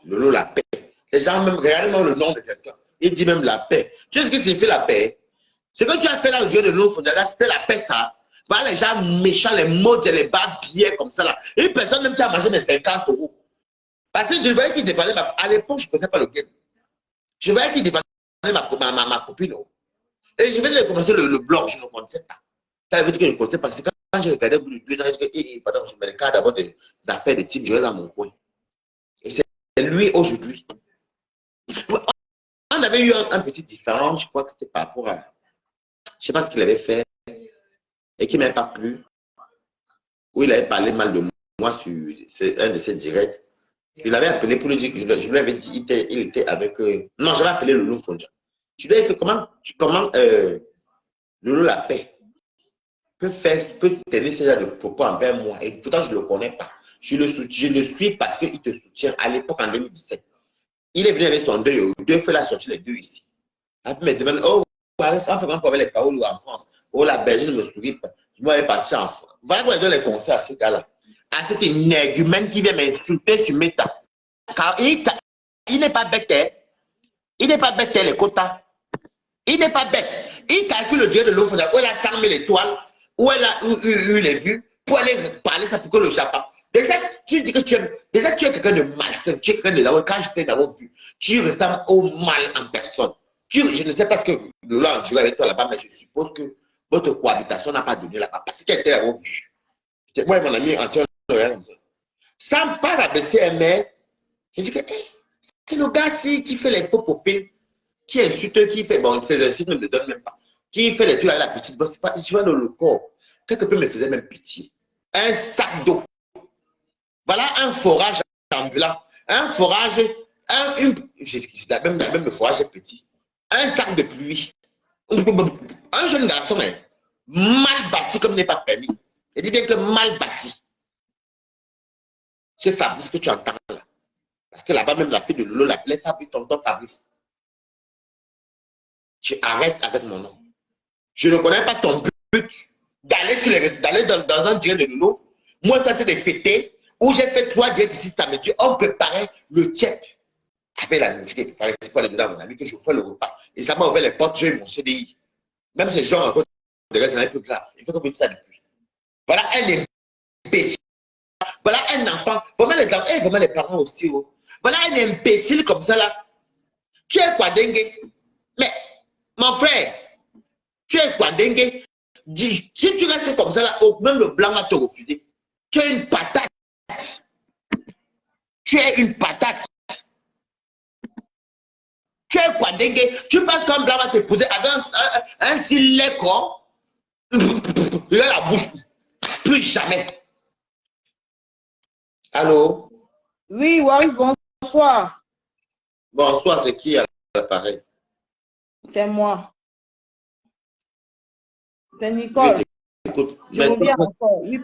Lolo, la paix. Les gens même regardent même le nom de quelqu'un. Il dit même la paix. Tu sais ce que signifie la paix? Ce que tu as fait là au Dieu de l'eau, c'était la paix, ça. Voilà les gens méchants, les modes, les bas billets comme ça là. Une personne même qui a mangé mes 50 €. Parce que je voyais qu'il dévalait à l'époque, je ne connaissais pas le game. Je voyais qu'il dévalait ma copine. Et je venais de commencer le blog, je ne connaissais pas. Ça veut dire que je ne connaissais pas. C'est quand j'ai regardé au bout de 2 ans, je me dis que je me regarde d'abord des affaires de type, je vais dans mon coin. Et c'est lui aujourd'hui. On avait eu un petit différent, je crois que c'était par rapport à. Je ne sais pas ce qu'il avait fait et qui ne m'avait pas plu. Où il avait parlé mal de moi sur un de ses directs. Il avait appelé pour lui dire que je lui avais dit il était avec. Non, j'avais appelé Loulou Fonja. Je lui ai dit comment Loulou la paix peut tenir ce genre de propos envers moi. Et pourtant, je ne le connais pas. Je le suis parce qu'il te soutient. À l'époque, en 2017, il est venu avec son deuil. 2 fois, il a sorti les 2 ici. Après, il me demande, oh, on fait comment pour les Kaoulou en France. Oh, la Belgique ne me sourit pas. Je m'avais parti en France. Voilà qu'on donne les conseils à ce gars-là. À cet énergumène qui vient m'insulter sur Meta. Car il n'est pas bête. Hein? Il n'est pas bête, les quotas. Il n'est pas bête. Il calcule le dieu de l'eau, où elle a 100 000 étoiles, où elle a eu les vues, pour aller parler ça pour que le Japon. Déjà, tu dis que tu es, déjà, tu es quelqu'un de malsain. Tu es quelqu'un de d'abord, quand je t'ai d'abord vu, tu ressembles au mal en personne. Je ne sais pas ce que Lola a enduré avec toi là-bas, mais je suppose que votre cohabitation n'a pas donné là-bas. Parce qu'elle t'a d'abord vu. Moi et mon ami, en tient comme ça. Sans pas rabaisser un mec, je dis que hey, c'est le gars-ci qui fait les faux popines, qui insulte, qui fait, bon, c'est l'insulte ne me le donne même pas, qui fait les trucs avec la petite bosse. Je vois le corps. Quelque peu me faisait même pitié. Un sac d'eau. Voilà un forage ambulant. Un forage, même le forage est petit. Un sac de pluie. Un jeune garçon, hein, mal bâti comme n'est pas permis. Je dis bien que mal bâti. C'est Fabrice que tu entends là. Parce que là-bas, même la fille de Lolo l'appelait Fabrice, tonton Fabrice. Tu arrêtes avec mon nom. Je ne connais pas ton but d'aller dans un direct de Lolo. Moi, ça c'était des fêtés où j'ai fait 3 directs ici samedi. On préparait le check avec la musique qui préparait. C'est pas le dedans, mon ami, que je fais le repas. Et ça m'a ouvert les portes, j'ai eu mon CDI. Même ces gens encore de reste, c'est un peu grave. Il faut que vous dites ça depuis. Voilà un imbécile. Voilà un enfant. Vraiment les enfants, et vraiment les parents aussi. Oh. Voilà un imbécile comme ça là. Tu es quoi dengue? Mais, mon frère, tu es quoi dengue? Si tu restes comme ça là, même le blanc va te refuser. Tu es une patate. Tu es une patate. Tu es quoi dengue? Tu penses qu'un blanc va te poser avec un filet corps? Il a la bouche. Plus jamais. Allô? Oui, Waris, bonsoir. Bonsoir, c'est qui à l'appareil? C'est moi. C'est Nicole. Écoute, je reviens encore. Oui,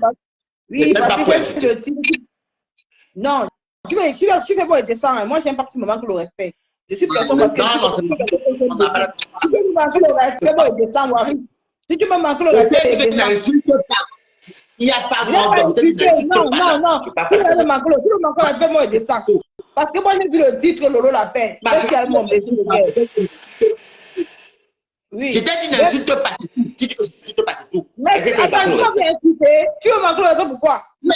parce que j'ai fait le titre. Non, tu fais pas le dessin. Moi, j'aime pas que tu me manques le respect. Je suis personne parce que. Non, si tu me manques le respect, moi, le dessin, Waris. Si tu me manques le respect, le dessin. Il n'y a pas non. Si tu me manques le respect, moi, le dessin. Parce que moi, j'ai vu le titre Lolo la paix. Qu'est-ce qu'il y a mon blessé? Oui. Je t'ai dit n'insulte pas tout. Tu dis que je n'insulte pas tout. Mais attends, tu vas m'insulter. Tu veux manquer le respect, pourquoi? Mais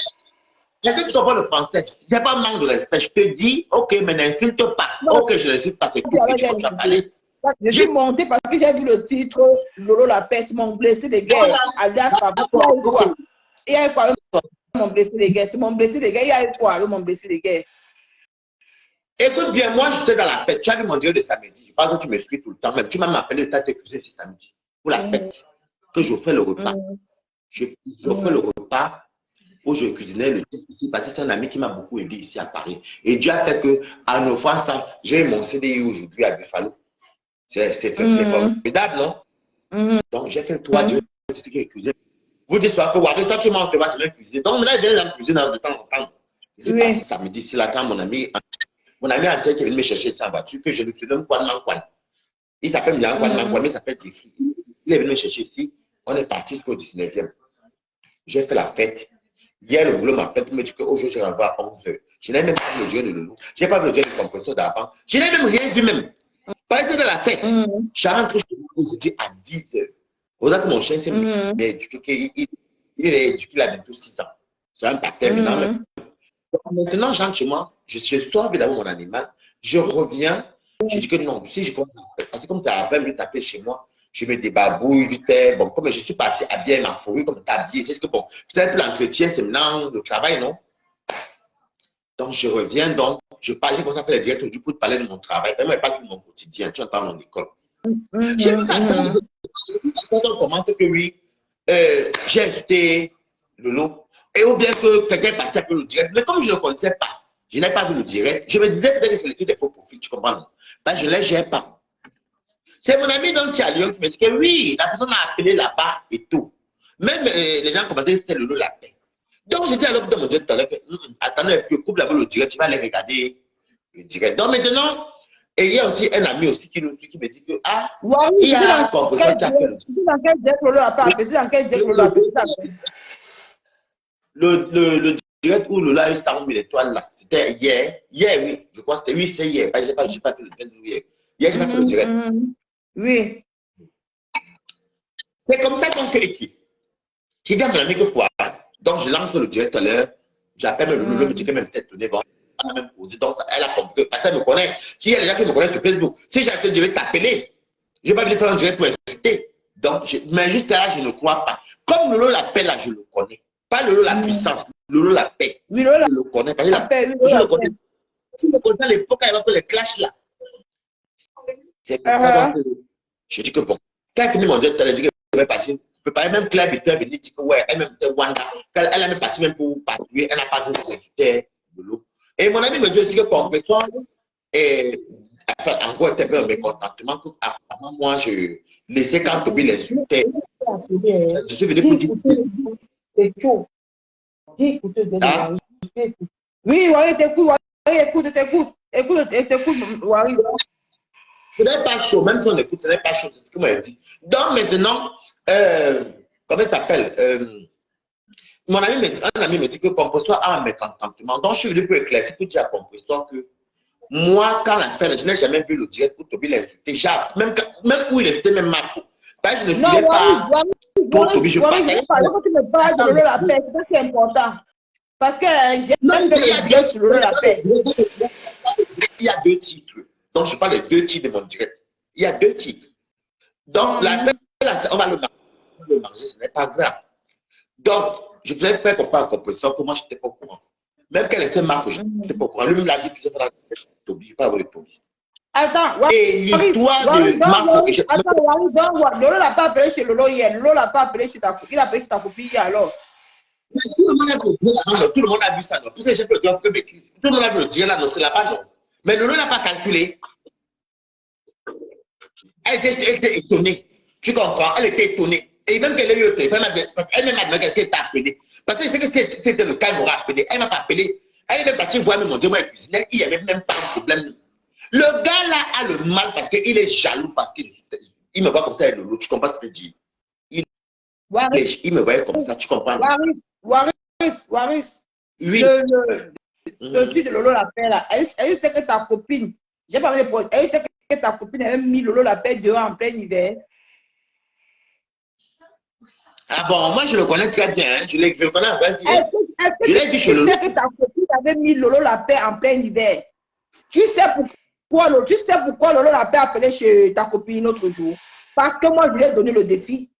est-ce que tu comprends le français? C'est pas un manque de respect. Je te dis, ok, mais n'insulte pas. Non. Ok, je n'insulte pas. C'est tout. Tu vas parler. Je suis montée parce que j'ai vu le titre Lolo la paix, c'est mon blessé de guerre. Alias quoi? Il y a quoi avec mon blessé de guerre? C'est mon blessé de guerre. Il y a quoi avec mon blessé de guerre? Écoute bien, moi, j'étais dans la fête. Tu as vu mon dieu de samedi. Je pense que tu m'expliques tout le temps. Même tu m'as appelé, tu as été cuisiné ce samedi. Pour la fête. Que je fais le repas. Je fais le repas où je cuisinais le type ici. Parce que c'est un ami qui m'a beaucoup aidé ici à Paris. Et Dieu a fait que, à 9 fois ça, j'ai mon CDI aujourd'hui à Buffalo. C'est formidable, non? Donc, j'ai fait 3 dieux qui cuisiner. Vous dites soit que, Waris, toi, tu m'en te vas se mettre cuisiner. Donc, là, je viens dans la cuisine de temps en temps. Je suis parti samedi, c'est là quand mon ami entier qui est venu me chercher sans voiture, que je lui suis donné Kwan. Il s'appelle Mian Kwan, mais il s'appelle Tifri. Il est venu me chercher ici. On est parti jusqu'au 19e. J'ai fait la fête. Hier, le boulot m'appelle pour me dire qu'aujourd'hui, je rentre à 11h. Je n'ai même pas vu le dieu de Loulou. Je n'ai pas vu le dieu de compresseur d'avant. Je n'ai même rien vu même. Pas été de la fête. Je rentre chez moi aujourd'hui à 10h. Au-delà que mon chien s'est éduqué, il est éduqué, il a bientôt 6 ans. C'est un baptême maintenant. Maintenant, j'entre chez moi, je sors évidemment mon animal, je reviens, je dis que non, si je commence à faire, parce que comme tu as 20 minutes à chez moi, je me débarbouille vite, bon, comme je suis parti habiller ma fourrure, comme tu as habillé, c'est que bon, tu as un peu l'entretien, c'est maintenant le travail, non? Donc, je reviens, donc, j'ai commencé à faire les directs aujourd'hui pour te parler de mon travail, vraiment, pas tout mon quotidien, tu entends mon école. J'ai vu qu'on commente que oui, j'ai acheté le lot. Et ou bien que quelqu'un partait un peu le direct. Mais comme je ne le connaissais pas, je n'ai pas vu le direct, je me disais peut-être que c'est l'équipe des faux profils, tu comprends? Ben, je ne les gère pas. C'est mon ami donc qui est à Lyon qui me dit que oui, la personne m'a appelé là-bas et tout. Même les gens commentaient que c'était le lot la paix. Donc j'étais à l'heure de mon Dieu tout à l'heure que attendez, que couple là-bas le direct, tu vas aller regarder le direct. Donc maintenant, et il y a aussi un ami aussi qui nous suit qui me dit que ah, il y a un composant qui a fait le direct. Dans quel direct le lot la paix? Dans quel direct le lot la paix? Le direct où Lola a eu 100 000 étoiles là, c'était hier. Hier, oui, je crois que c'était c'est hier. Je n'ai pas fait le direct hier. Hier, je n'ai pas fait le direct. Oui. C'est comme ça qu'on écrit. J'ai dit à mon ami que quoi? Donc, je lance le direct tout à l'heure. J'appelle même Lolo, me dit qu'elle m'a peut-être donné. Bon, elle m'a même posé. Donc, elle a compris. Parce qu'elle me connaît. S'il y a des gens qui me connaissent sur Facebook, si j'appelle, je vais t'appeler. Je ne vais pas venir faire un direct pour insulter. Donc, mais jusqu'à là, je ne crois pas. Comme Lolo la paix, là, je le connais. Pas Lolo la puissance, Lolo la paix. Oui, Lolo je le connais. Parce que la paix, oui, je Lolo le connais. Si je connais à l'époque, il y avait les clashs là. C'est pour ça que je dis que bon, quand elle finit mon direct, elle a dit que je vais partir. Je peux pas, même Claire Victor venir dire que ouais, elle-même était Wanda. Elle a même parti même pour patrouiller, elle n'a pas vu que c'était Lolo. Et mon ami me dit aussi que compresseur, et enfin, encore était un peu un mécontentement que apparemment, moi, je laissais quand Toby les insultait. Je suis venu pour dire. Oui, Wari, t'écoute, écoute, Wari. Ce n'est pas chaud, même si on écoute, ce n'est pas chaud, c'est ce que moi dit. Donc maintenant, comment il s'appelle un ami me dit que Compresseur a un mécontentement. Donc je suis venu pour éclaircir, pour dire à Compresseur que moi, quand la fait, je n'ai jamais vu le direct pour Toby l'insulter. Même où il était même Marco. Parce que je ne suivais pas. Toby, je parle. Quand tu me parles de Lolo la paix, c'est ça qui est important. Parce que j'aime fait le direct sur Lolo la paix. Il y a 2 titres. Donc, je parle des 2 titres de mon direct. Il y a 2 titres. Donc, la paix, on va le manger, ce n'est pas grave. Donc, je voulais faire comprendre à Compresseur que moi, je n'étais pas au courant. Même qu'elle était Marco, je n'étais pas au courant. Lui-même l'a dit plusieurs fois dans le Toby, pas avec Toby. Attends, et l'histoire de Marco. Attends, Lolo l'a pas appelé chez Lolo hier. Lolo l'a pas appelé chez ta copine. Il a appelé chez ta copine hier alors. Tout le monde a vu ça, non. Tout le monde a vu le dire là, non, c'est là-bas, non. Mais Lolo n'a pas calculé. Elle était étonnée. Tu comprends? Elle était étonnée. Et même qu'elle ait eu le téléphone, parce qu'elle-même a demandé qu'est-ce qu'elle t'a appelé. Parce que c'est que c'était le cas, elle m'aurait appelé. Elle ne m'a pas appelé. Elle est même partie voir mon Dieu, moi, elle cuisinait. Il n'y avait même pas de problème. Le gars là a le mal parce qu'il est jaloux, parce qu'il me voit comme ça, Lolo. Tu comprends ce que je dis? Il me voyait comme ça, tu comprends? Waris. Oui. Le truc de Lolo la paix là, elle sait que ta copine, j'ai pas envie de elle sait que ta copine a mis Lolo la paix dehors en plein hiver. Ah bon, moi je le connais très bien, hein. Je le connais en vrai. Je l'ai vu chez Lolo. Tu sais que ta copine avait mis Lolo la paix en plein hiver. Tu sais pourquoi Lolo la paix a appelé chez ta copine l'autre jour? Parce que moi je lui ai donné le défi.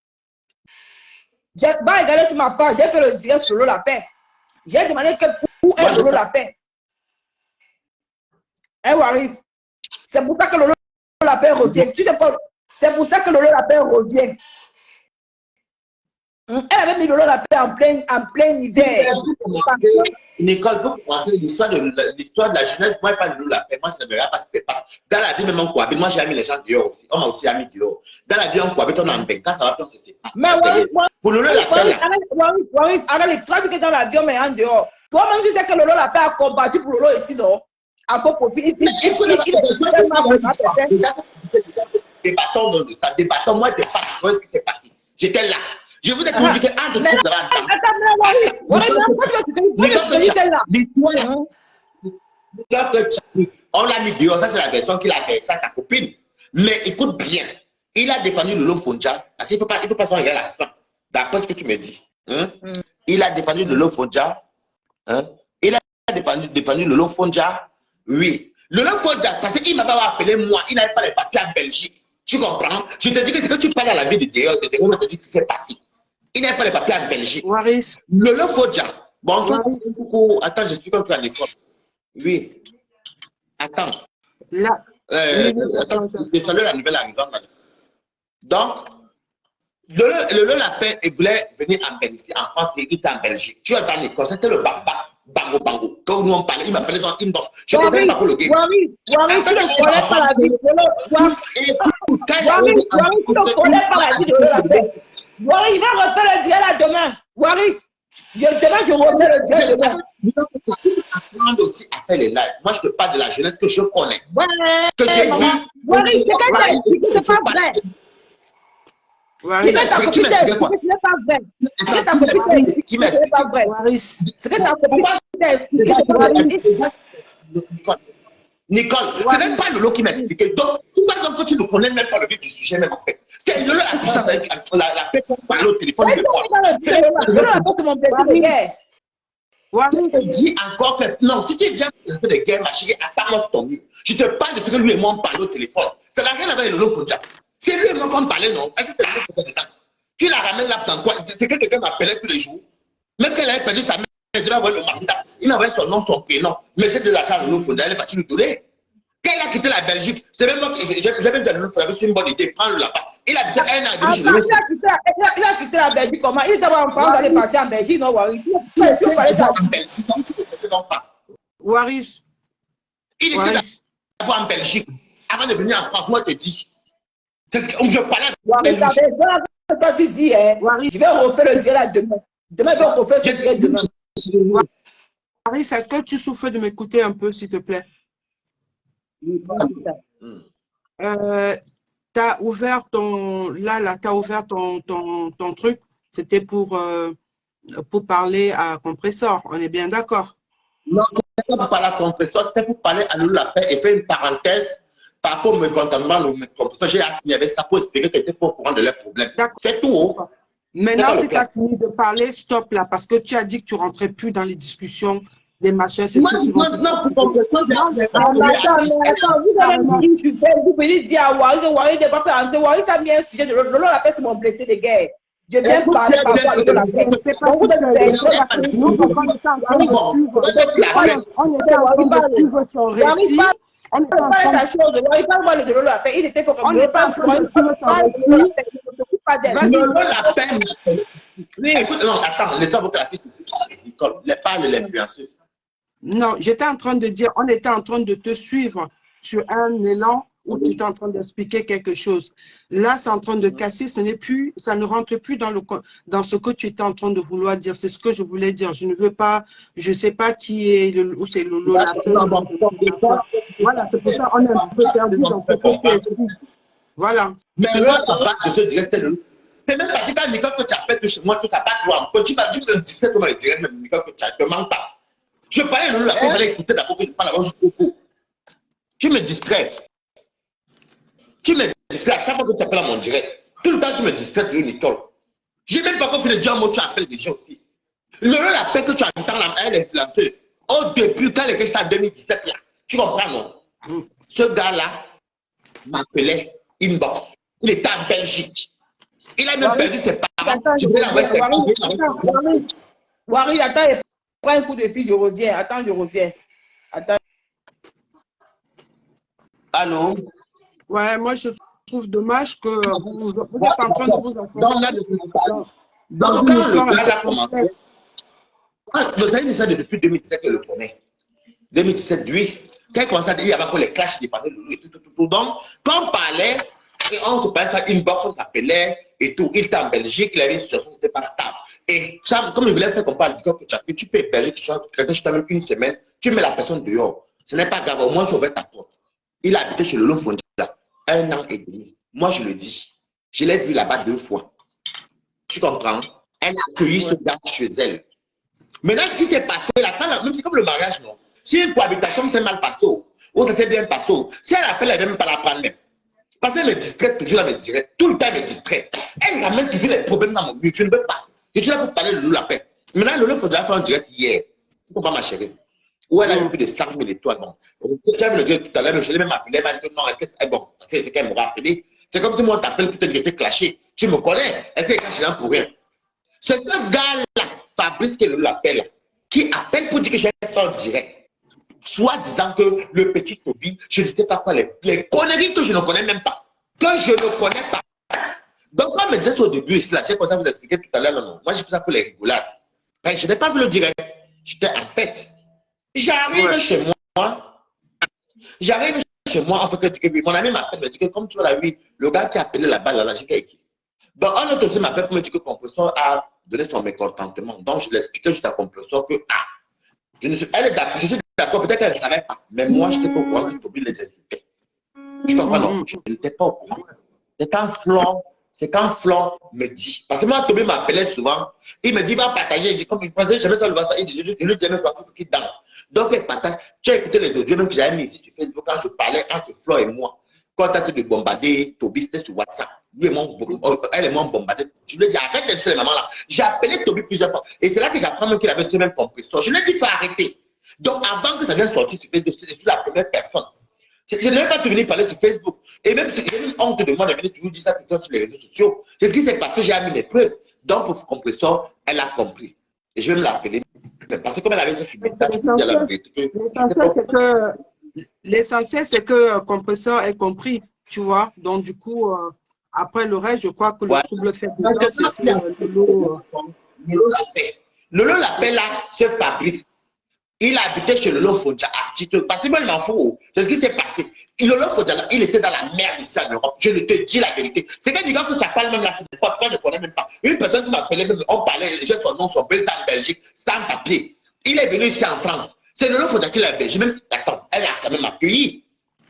J'ai regardé sur ma page, j'ai fait le direct sur Lolo la paix. J'ai demandé où est Lolo la paix. Hein, Waris? C'est pour ça que Lolo la paix revient. Tu sais quoi? C'est pour ça que Lolo la paix revient. Elle avait mis Lolo la paix en plein hiver. Nicole, pour commencer l'histoire de la jeunesse, moi, pas de Lolo la paix. Moi, ça ne me regarde pas ce qui se passe. Dans la vie, même on cohabite. Moi, j'ai mis les gens dehors aussi. On m'a aussi mis dehors. Dans la vie, on cohabite, on a un benka, ça va plus, on se sépare. Mais Waris, pour Lolo la paix. Waris, arrête, tu dis que dans l'avion, mais en dehors. Toi-même, tu sais que Lolo la paix a combattu pour Lolo ici, non? À faux profit. Débattons de ça. Débattons. Moi, je ne sais pas ce qui s'est passé. J'étais là. Je vous ai toujours dit que entre ces on l'a mis dehors, ça c'est la version qu'il a versée à sa copine. Mais écoute bien, il a défendu Lolo Fonja. Parce qu'il ne faut pas se regarder la fin. D'après ce que tu me dis. Hein? Il a défendu Lolo Fonja. Hein? Il a défendu Lolo Fonja. Oui. Lolo Fonja, parce qu'il ne m'a pas appelé moi, il n'avait pas les papiers en Belgique. Tu comprends? Je te dis que c'est que tu parles à la vie de dehors, on te dit ce qui s'est passé. Il n'a pas les papiers en Belgique. Waris. Lolo Fonja. Bonsoir. Attends, j'explique un peu à l'école. Oui. Attends. Là. Attends, je salue la nouvelle arrivante. Donc, Lolo la paix, il voulait venir en Belgique, en France, il était en Belgique. Tu as entendu quoi? C'était le bango. Quand nous on parlait, il m'appelait son inbox. Je ne sais pas pour le game. Waris, tu ne connais pas la vie de Lolo. Waris, tu ne connais pas la vie de Lolo la paix. Waris, il va refaire le duel là demain. Waris, demain, je refais le duel demain. Il faut apprendre aussi à faire les lives. Moi, je te parle de la jeunesse que je connais. Ouais, que j'ai vu. Waris, c'est pas vrai. C'est que ta copine n'est pas vrai. C'est que ta copine n'est pas vrai. C'est que ta copine est pas vrai. Nicole, ce n'est pas Lolo qui m'a expliqué. Donc, pourquoi tu ne connais même pas le vif du sujet, même en fait? C'est Lolo la puissance avec la paix pour parler au téléphone. Lolo la paix, mon bébé. Waris. Je te dis encore que non, si tu viens de des guerres, ma chérie, attends-moi sur ton lit. Je te parle de ce que lui et moi on parle au téléphone. Ça n'a rien à voir avec le Lolo Fondia. C'est lui et moi qu'on parlait, non? Est-ce que c'est le Lolo Fondia? Tu la ramènes là dans quoi? C'est que quelqu'un m'appelait tous les jours. Même qu'elle avait perdu sa mère, je lui envoyé le mandat. Il m'a envoyé son nom, son prénom. Mais j'ai de l'argent à Lolo Fondia, elle est partie lui donner. Quand il a quitté la Belgique, c'est même moi que j'ai même dit à Lolo Fondia que c'est une bonne idée, prends-le là-bas. Il habitait un an et demi chez Lolo Fondia. Il a quitté la Belgique comment? Il était en France, il est parti en Belgique, non, Waris. Il était en Belgique, donc tu ne peux pas. Waris. Il était d'abord en Belgique. Avant de venir en France, moi je te dis. C'est ce que je parlais avec Belgique. Quand tu dis, hein, je vais refaire le direct demain. Demain, je vais refaire le direct demain. Waris, est-ce que tu souffres de m'écouter un peu, s'il te plaît? T'as ouvert ton t'as ouvert ton truc, c'était pour parler à Compressor, on est bien d'accord? Non, c'était pas pour parler à Compressor, c'était pour parler à Lolo La Paix et faire une parenthèse par rapport au mécontentement de Compressor. J'ai fini avec ça pour expliquer qu'elle n'était pas au courant de leurs problèmes. C'est tout. Maintenant, si tu as fini de parler, stop là, parce que tu as dit que tu ne rentrais plus dans les discussions des machins. C'est ceux qui vont... Attends, vous venez dire à Waris ne va pas entrer. Waris a mis un sujet de Lolo La Paix, c'est mon blessé de guerre. Je viens parler par rapport à Lolo La Paix. C'est pas tout seul. Nous, on était en train de suivre. On était en train de suivre son récit. On était en train de suivre de Lolo La Paix. Il était fort. On était en train de suivre son récit. Lolo La Paix. Écoute, non, attends, laisse-moi que la fille se parle l'influenceuse. Non, j'étais en train de dire, on était en train de te suivre sur un élan où tu étais en train d'expliquer quelque chose. Là, c'est en train de casser, ce n'est plus, ça ne rentre plus dans ce que tu étais en train de vouloir dire. C'est ce que je voulais dire. Je ne veux pas, je ne sais pas qui est, où c'est Lolo La Paix. Voilà, c'est pour ça qu'on est un peu perdu dans ce que voilà. Mais moi, ça passe de ce direct, c'est même pas dit quand Nicole que tu appelles chez moi, tu n'as pas droit. Quand tu me dis ça, tu me dirais même Nicole que tu ne demandes pas. Je parlais de Lolo La Paix, il fallait écouter d'abord que je parle avant jusqu'au bout. Tu me distrais. Tu me distrais à chaque fois que tu appelles à mon direct. Tout le temps, tu me distrais, tu Nicole. Je n'ai même pas fait de dire un mot, tu appelles des gens aussi. Lolo La Paix que tu entends là, elle est influenceuse. Au début, quand elle était en 2017, là, tu comprends, non? Ce gars-là m'appelait inbox. Il était en Belgique. Il a même perdu ses parents. Je vais l'envoyer ses parents. Waris, attends, prends un coup de fil, je reviens. Attends, je reviens. Attends. Allô? Ouais, moi je trouve dommage que vous êtes en train de vous enfoncer. Donc, quand le gars a commencé, vous savez, ça depuis 2017 que le connaît. 2017, lui, quand il commençait à dire, il y avait encore les clashs des parents de Lolo et tout. Donc, quand on parlait, on se parlait par inbox, on s'appelait et tout. Il était en Belgique, il avait une situation qui n'était pas stable. Et ça, comme il voulait faire qu'on parle du corps que tu peux héberger quelqu'un, je t'amène une semaine, tu mets la personne dehors. Ce n'est pas grave, au moins, j'ouvre ta porte. Il a habité chez Lolo Fondia 1 an et demi. Moi, je le dis. Je l'ai vu là-bas 2 fois. Tu comprends? Elle a accueilli ce gars chez elle. Maintenant, ce qui s'est passé là, même si comme le mariage, non. Si une cohabitation s'est mal passée, ou ça s'est bien passé, si elle appelle, elle ne va même pas la prendre même. Parce qu'elle me distrait toujours, elle me dirait. Tout le temps, elle me distrait. Elle ramène toujours les problèmes dans mon mur. Je ne veux pas. Je suis là pour parler de Lolo La Paix. Maintenant, Lolo Fondia a fait un direct hier. Tu comprends, ma chérie? Où elle a eu plus de 100 000 étoiles. Bon. J'avais le direct tout à l'heure, je l'ai même appelé. Elle m'a dit que non, est-ce que. Bon, c'est ce qu'elle m'aura appelé. C'est comme si moi, on t'appelle pour te dire que j'étais clashé. Tu me connais. Est-ce que je suis pour rien? C'est ce gars-là, Fabrice, qui Lolo La Paix, là, qui appelle pour dire que j'ai fait un direct. Soit disant que le petit Toby, je ne sais pas quoi, les conneries que je ne connais même pas. Que je ne connais pas. Donc, quand on me disait ça au début, ici, là, j'ai commencé à vous expliquer tout à l'heure, non. Moi, j'ai fait ça pour les rigolades. Je n'ai pas vu le direct. J'étais en fête. J'arrive chez moi. J'arrive chez moi, en fait, mon ami m'appelle, me dit que comme tu vois là, oui, le gars qui a appelé là-bas, là, j'ai qui. Donc, un autre aussi m'appelle pour me dire que Compressor a donné son mécontentement. Donc, je l'expliquais juste à Compressor que, je suis d'accord, peut-être qu'elle ne savait pas. Mais moi, je n'étais pas au courant que Toby les insultait. Tu comprends, non? Je n'étais pas au courant. C'est quand Flore me dit. Parce que moi, Toby m'appelait souvent. Il me dit, va partager. Il dit, comme je pensais, je vais ça le voir ça. Il dit, je lui dis même pas tout qui danse. Donc, elle partage. Tu as écouté les audios même que j'avais mis ici sur Facebook quand je parlais entre Flore et moi. Quand tu as de bombarder Toby, c'était sur WhatsApp. Lui elle est moins bombardée. Je lui ai dit, arrête de ces mamans-là. J'ai appelé Toby plusieurs fois. Et c'est là que j'apprends même qu'il avait ce même compresseur. Je lui ai dit, il faut arrêter. Donc, avant que ça vienne sortir sur Facebook, je suis la première personne. Je n'ai même pas venu parler sur Facebook. Et même si j'ai une honte de moi de venir toujours dire ça tout le temps sur les réseaux sociaux. C'est ce qui s'est passé, j'ai mis mes preuves. Donc, pour compresseur, elle a compris. Et je vais me l'appeler. Parce que comme elle avait ça sur mes messages, l'essentiel, c'est que compresseur ait compris, tu vois. Donc, du coup, après le reste, je crois que le trouble fait dedans, c'est sur Lolo. Lolo l'appelle là, ce Fabrice. Il habitait chez Lolo Fodja à titre. Parce que moi, il m'en fout. C'est ce qui s'est passé. Lolo Fodja, il était dans la merde ici en Europe. Je te dis la vérité. C'est que du gars que tu parles même là, je ne connais même pas. Une personne qui m'appelait, on parlait, j'ai son nom, son bel en Belgique, sans papier. Il est venu ici en France. C'est Lolo Fodja qui l'a hébergé. Même si, attends, elle a quand même accueilli.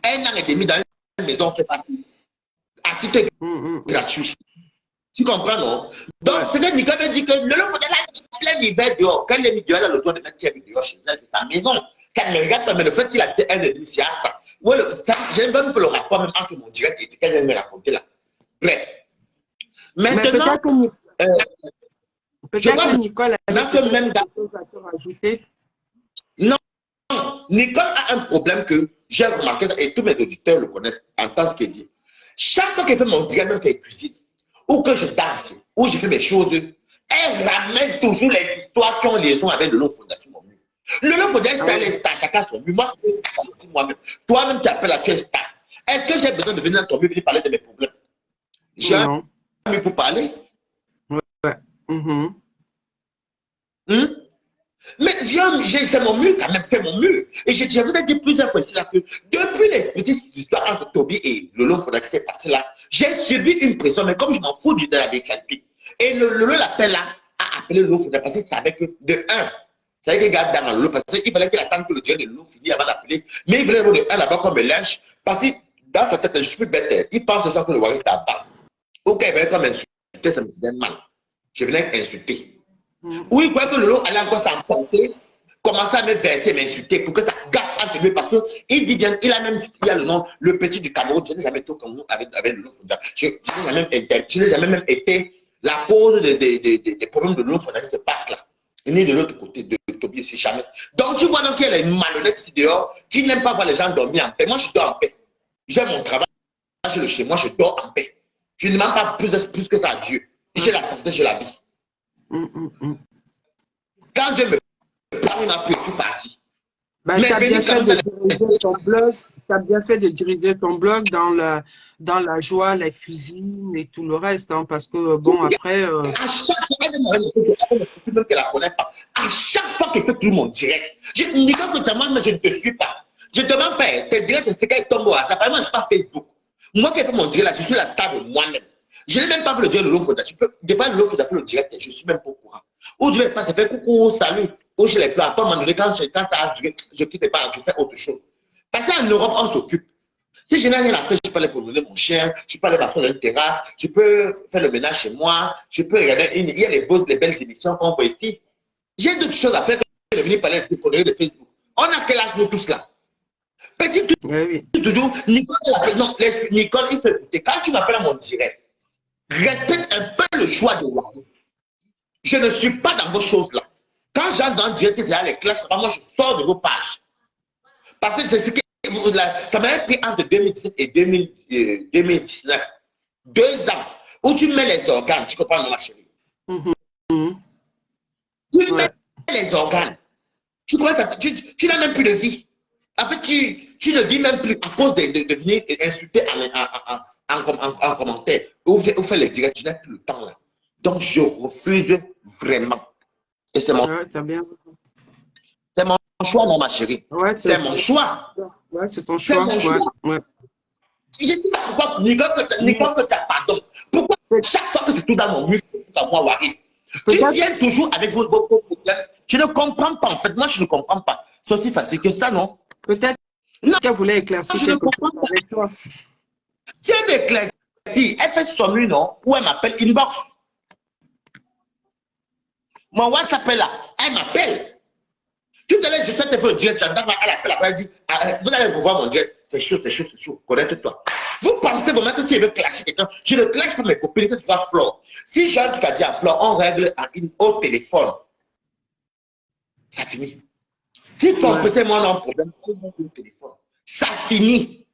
Un an et demi dans une maison qui est passée. À titre gratuit. Tu comprends, non? Donc, c'est que Nicolas m'a dit que Lolo Fodja là, plein d'hiver dehors. Quand il est mis dehors, elle a le droit de mettre qui est dehors chez elle, c'est sa maison. Ça ne me regarde pas, mais le fait qu'il habitait un demi, c'est à ça. Ouais, j'ai même peu le rapport même entre mon direct et ce qu'elle vient de me raconter là. Bref. Maintenant, peut-être que Nicole a même chose à te rajouter. Non, Nicole a un problème que j'ai remarqué et tous mes auditeurs le connaissent en tant qu'il dit. Chaque fois qu'elle fait mon direct, même qu'elle cuisine, ou que je danse, ou je fais mes choses, elle ramène toujours les histoires qui ont liaison avec le Lolo Fodja sur mon mur. Le Lolo Fodja, c'est les stars, chacun son mur. Moi, c'est moi-même. Toi-même, tu appelles à tu es star. Est-ce que j'ai besoin de venir dans ton mur, venir parler de mes problèmes? J'ai un mur pour parler. Ouais. Mais c'est mon mur quand même, c'est mon mur. Et je vous ai dit plusieurs fois ici là que depuis les petites histoires entre Toby et Lolo Fodja qui s'est passé là, j'ai subi une pression, mais comme je m'en fous de la vérité. Et Lolo l'appelle là, a appelé Lolo Fodja parce qu'il savait que de 1, c'est qu'il garde dans Lolo parce qu'il fallait qu'il attende que le direct de Lolo finisse avant d'appeler. Mais il voulait de 1 là-bas comme me lâche parce que dans sa tête, je suis plus bête. Il pense que le Waris est à bas. Ok, il venait comme insulter, ça me faisait mal. Je venais insulter. Oui, il croyait que Lolo allait encore s'emporter, commencer à me verser, m'insulter pour que ça gâte entre lui parce qu'il dit bien, il a le nom, le petit du Cameroun. Je n'ai jamais été au Cameroun avec Lolo Fodja. Je n'ai jamais même été la cause des problèmes de Lolo Fodja qui se passent là. Ni de l'autre côté de Toby, c'est jamais. Donc tu vois donc qu'il y a une malhonnête ici dehors qui n'aime pas voir les gens dormir en paix. Moi, je dors en paix. J'ai mon travail, j'ai chez moi, je dors en paix. Je ne demande pas plus que ça à Dieu. J'ai la santé, j'ai la vie. Quand Dieu me parle, il m'a pris, je suis parti. Tu as bien fait de diriger ton blog. Tu as bien fait de diriger ton blog dans la joie, la cuisine et tout le reste. Hein, parce que, bon, après... À chaque fois, même qu'elle la connaît pas. À chaque fois qu'elle fait tout mon direct, je dis que tu as moi, mais je ne te suis pas. Je ne demande pas, tes directs, c'est qu'elle tombe au hasard. Par exemple, je ne suis pas Facebook. Moi qui ai fait mon direct là, je suis la star de moi-même. Je n'ai même pas fait le direct de Lolo Fodja. Des fois, Lolo Fodja fait le direct, je ne suis même pas au courant. Ou je vais passer, faire coucou, salut. Ou je les fais. À un moment donné, quand ça a duré, je ne quitte pas, je fais autre chose. Parce qu'en Europe, on s'occupe. Si je n'ai rien à faire, je peux aller promener mon chien, je peux aller m'asseoir dans une terrasse, je peux faire le ménage chez moi, je peux regarder il y a les belles émissions qu'on voit ici. J'ai d'autres choses à faire que de venir parler de conneries de Facebook. On a quel âge nous tous là? Petit toujours, Nicole, Nicole, il faut écouter. Quand tu m'appelles à mon direct, respecte un peu le choix de Waris. Je ne suis pas dans vos choses là. Quand j'entre dans le direct, c'est les clashs, moi je sors de vos pages. Parce que c'est ce que ça m'a pris entre 2017 et 2019. 2 ans où tu mets les organes, tu comprends, ma chérie? Tu mets les organes. Tu crois ça, tu n'as même plus de vie. En fait, tu ne vis même plus à cause de venir insulter en commentaire. Ou faire les directs, tu n'as plus le temps là. Donc, je refuse vraiment. Et c'est mon choix, non, ma chérie. C'est mon choix. Ouais, c'est ton choix. Je sais pas pourquoi Nicole que tu as pardon. Pourquoi chaque fois que c'est tout dans mon mur, c'est tout à moi, Waris. Tu viens toujours avec vos problèmes. Je ne comprends pas, en fait. Moi, je ne comprends pas. C'est aussi facile que ça, non? Peut-être qu'elle voulait éclaircir quelque chose avec toi. Si elle m'éclaircit, elle fait son mur, non? Ou elle m'appelle inbox. Mon WhatsApp est là. Elle m'appelle. Tout à l'heure, je sais te faire le direct. Elle appelle, elle dit, vous allez vous voir mon direct. C'est chaud, c'est chaud, c'est chaud. Connecte-toi. Vous pensez vraiment que si je veux clasher quelqu'un, je ne clash pas mes copines, que ce soit Flore. Si j'ai un truc à dire à Flore, on règle au téléphone. Ça finit. Si ton PC et moi on a un problème, on règle au téléphone. Ça finit.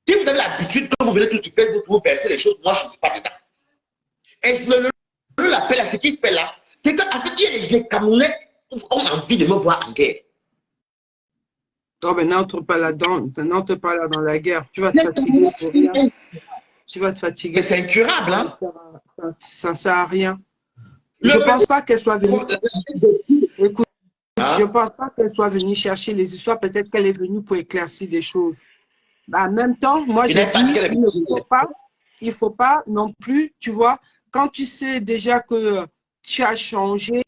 Si vous avez l'habitude que vous venez tous sur Facebook, vous versez les choses, moi je ne suis pas dedans. Et l'appel à ce qu'il fait là, c'est qu'en fait, il y a des Camerounais qui ont envie de me voir en guerre. Non, mais n'entre pas là-dedans, n'entre pas là dans la guerre. Tu vas te fatiguer pour rien. Tu vas te fatiguer. Mais c'est incurable, hein? Ça ne sert à rien. Je ne pense pas qu'elle soit venue. Écoute, je ne pense pas qu'elle soit venue chercher les histoires. Peut-être qu'elle est venue pour éclaircir des choses. En même temps, moi, je dis, il ne faut pas non plus, tu vois, quand tu sais déjà que tu as changé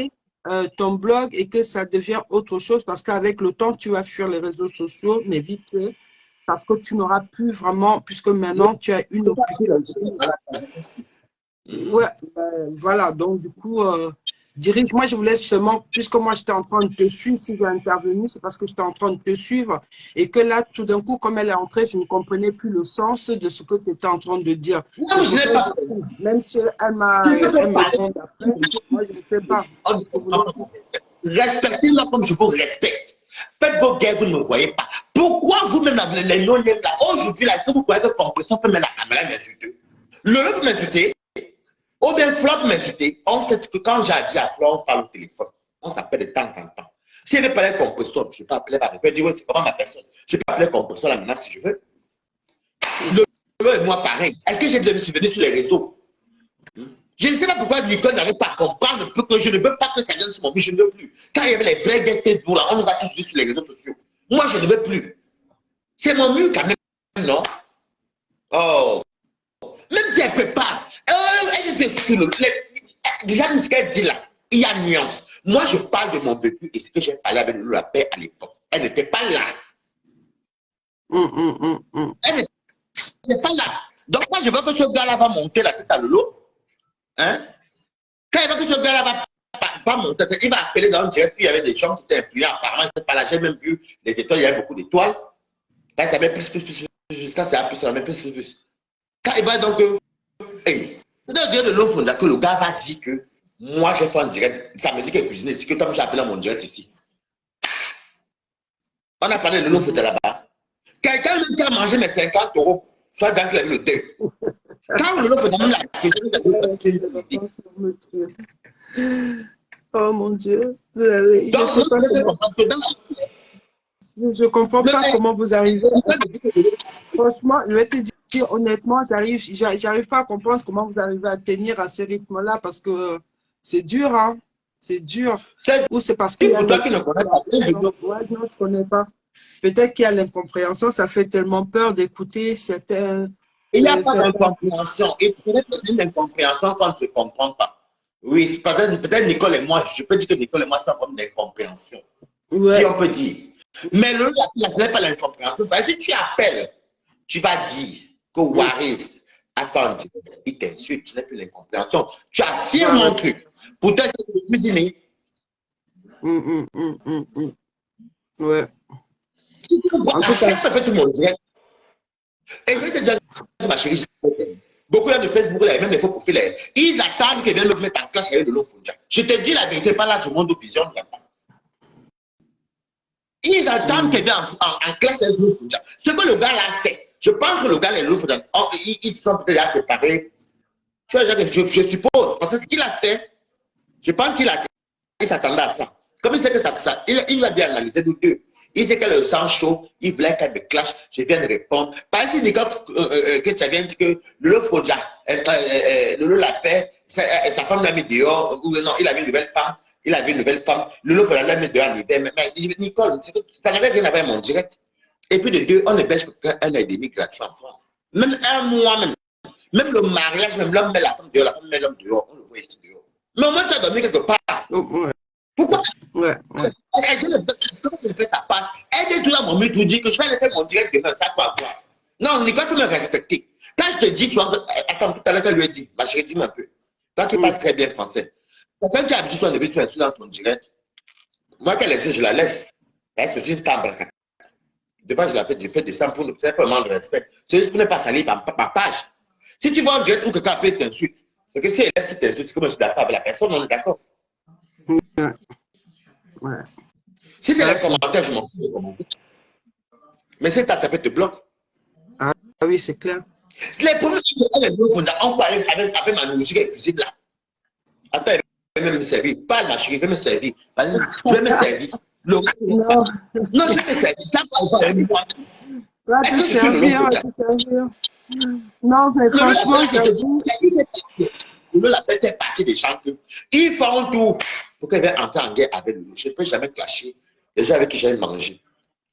ton blog et que ça devient autre chose, parce qu'avec le temps, tu vas fuir les réseaux sociaux, mais vite fait, parce que tu n'auras plus vraiment, puisque maintenant, tu as une opinion. Ouais, ben, voilà, donc du coup, dirige, moi je voulais seulement, puisque moi j'étais en train de te suivre, si j'ai intervenu, c'est parce que j'étais en train de te suivre, et que là, tout d'un coup, comme elle est entrée, je ne comprenais plus le sens de ce que tu étais en train de dire. Non, je n'ai pas. Même si elle m'a demandé après, moi je ne sais pas. Respectez-moi comme je vous respecte. Faites vos guerres, vous ne me voyez pas. Pourquoi vous-même, les non-name là, aujourd'hui, là, est-ce que vous croyez que Compression peut mettre la caméra et m'insulter? Le peut m'insulter. Ou bien Flop m'insulter. On sait que quand j'ai dit à Flop, on parle au téléphone. On s'appelle de temps en temps. Si elle veut parler Compression, je peux appeler par le dire, oui, c'est comment ma personne. Je peux appeler Compression là maintenant si je veux. Le et moi pareil. Est-ce que je suis venu sur les réseaux? Je ne sais pas pourquoi Nicole n'arrive pas à comprendre que je ne veux pas que ça vienne sur mon but, je ne veux plus. Quand il y avait les vrais gains Facebook là, on nous a tous dit sur les réseaux sociaux. Moi, je ne veux plus. C'est mon mur quand même, non? Oh. Même si elle ne peut pas. Elle était sur le. Déjà, ce qu'elle dit là, il y a une nuance. Moi, je parle de mon vécu et ce que j'ai parlé avec la paix à l'époque. Elle n'était pas là. Elle n'était pas là. Donc, moi, je veux que ce gars-là va monter la tête à Lolo. Hein? Quand il veut que ce gars-là va monter, il va appeler dans le direct. Il y avait des gens qui étaient influents. Apparemment, je n'étais pas là. J'ai même vu les étoiles. Il y avait beaucoup d'étoiles. Quand ça met plus, jusqu'à ça plus, ça met plus. Quand il va donc. Hey, c'est dans le direct de l'homme fondateur que le gars va dire que moi, j'ai fait un direct. Ça me dit qu'il est cuisiné ici, que comme j'ai appelé mon direct ici. On a parlé de l'homme fondateur là-bas. Quelqu'un même qui a mangé mes 50 €, soit dans qu'il a vu le deuil. Quand le l'homme fondateur la question, oh mon Dieu. Je ne comprends pas comment vous arrivez. Franchement, je vais te dire honnêtement, j'arrive pas à comprendre comment vous arrivez à tenir à ce rythme-là parce que c'est dur, hein. C'est dur. Ou c'est parce que. Pour toi qui ne connais pas, ouais, non, je ne connais pas. Peut-être qu'il y a l'incompréhension, ça fait tellement peur d'écouter certains. Il n'y a pas d'incompréhension. Et peut-être que c'est une incompréhension quand on ne se comprend pas. Oui, peut-être Nicole et moi, je peux dire que Nicole et moi, c'est un problème d'incompréhension. Ouais. Si on peut dire. Mais ce n'est pas l'incompréhension. Si tu appelles, tu vas dire que Waris a fait un direct, il t'insulte, ce n'est plus l'incompréhension. Tu affirmes un truc. Peut-être que tu es cuisiné. Ouais. À chaque fois, fait tout mon direct. Et je vais te dire, ma chérie, beaucoup de Facebook, là, même les faux profils, ils attendent qu'ils viennent me mettre en classe avec de l'eau. Je te dis la vérité, pas là, tout le monde vision, ils attendent. Ils attendent qu'ils viennent en classe avec de l'eau. Ce que le gars l'a fait, je pense que le gars, ils sont peut-être séparés. Je suppose, parce que ce qu'il a fait, je pense qu'il s'attendait à ça. Comme il sait que ça il a bien analysé nous deux. Il sait que le sang chaud, il voulait qu'elle me clash, je viens de répondre. Par exemple, que tu viens de dire que Lolo Fodja, Lolo l'a fait, sa femme l'a mis dehors, ou non, il avait une nouvelle femme, Lolo Fodja l'a mis dehors en hiver. Mais Nicole, ça n'avait rien à voir avec mon direct. Et puis de deux, on héberge un an et demi gratuit en France. Même un mois, même le mariage, même l'homme met la femme dehors, la femme met l'homme dehors, on le voit ici dehors. Mais au moins, tu as dormi quelque part. Pourquoi? Comment elle fait sa page? Elle est toujours à mon mur, tout dit que je vais aller faire mon direct demain, ça quoi voir. Non, Nicole, il faut me respecter. Quand je te dis, attends, tout à l'heure, elle lui a dit, ma chérie, dis-moi un peu. Toi qui parles très bien français. Quand tu as habitué, soit levé, tu es dans ton direct. Moi, qu'elle essaie, je la laisse. Elle se suit une table. Devant, je fais descendre pour simplement le respect. C'est juste pour ne pas salir ma page. Si tu vois en direct où quelqu'un appelle t'insulte, c'est que si elle laisse t'insulte, c'est que moi je suis d'accord avec la personne, on est d'accord. Ouais. Si c'est les commentaires, je m'en fous des commentaires. Mais si tu as tapé, te bloque. Ah oui, c'est clair. Les premiers on parlait avec ma musique et cuisine là. Attends, il va me servir. Parle, ma chérie, il va me servir. Je vais me servir. Non. Non, je vais me servir. Ça va avec moi. Va te servir, va te servir. Non, mais franchement, j'avoue. Le l'appel fait partie des gens ils font tout pour qu'elle vienne entrer en guerre avec lui. Je ne peux jamais clasher les gens avec qui j'ai mangé.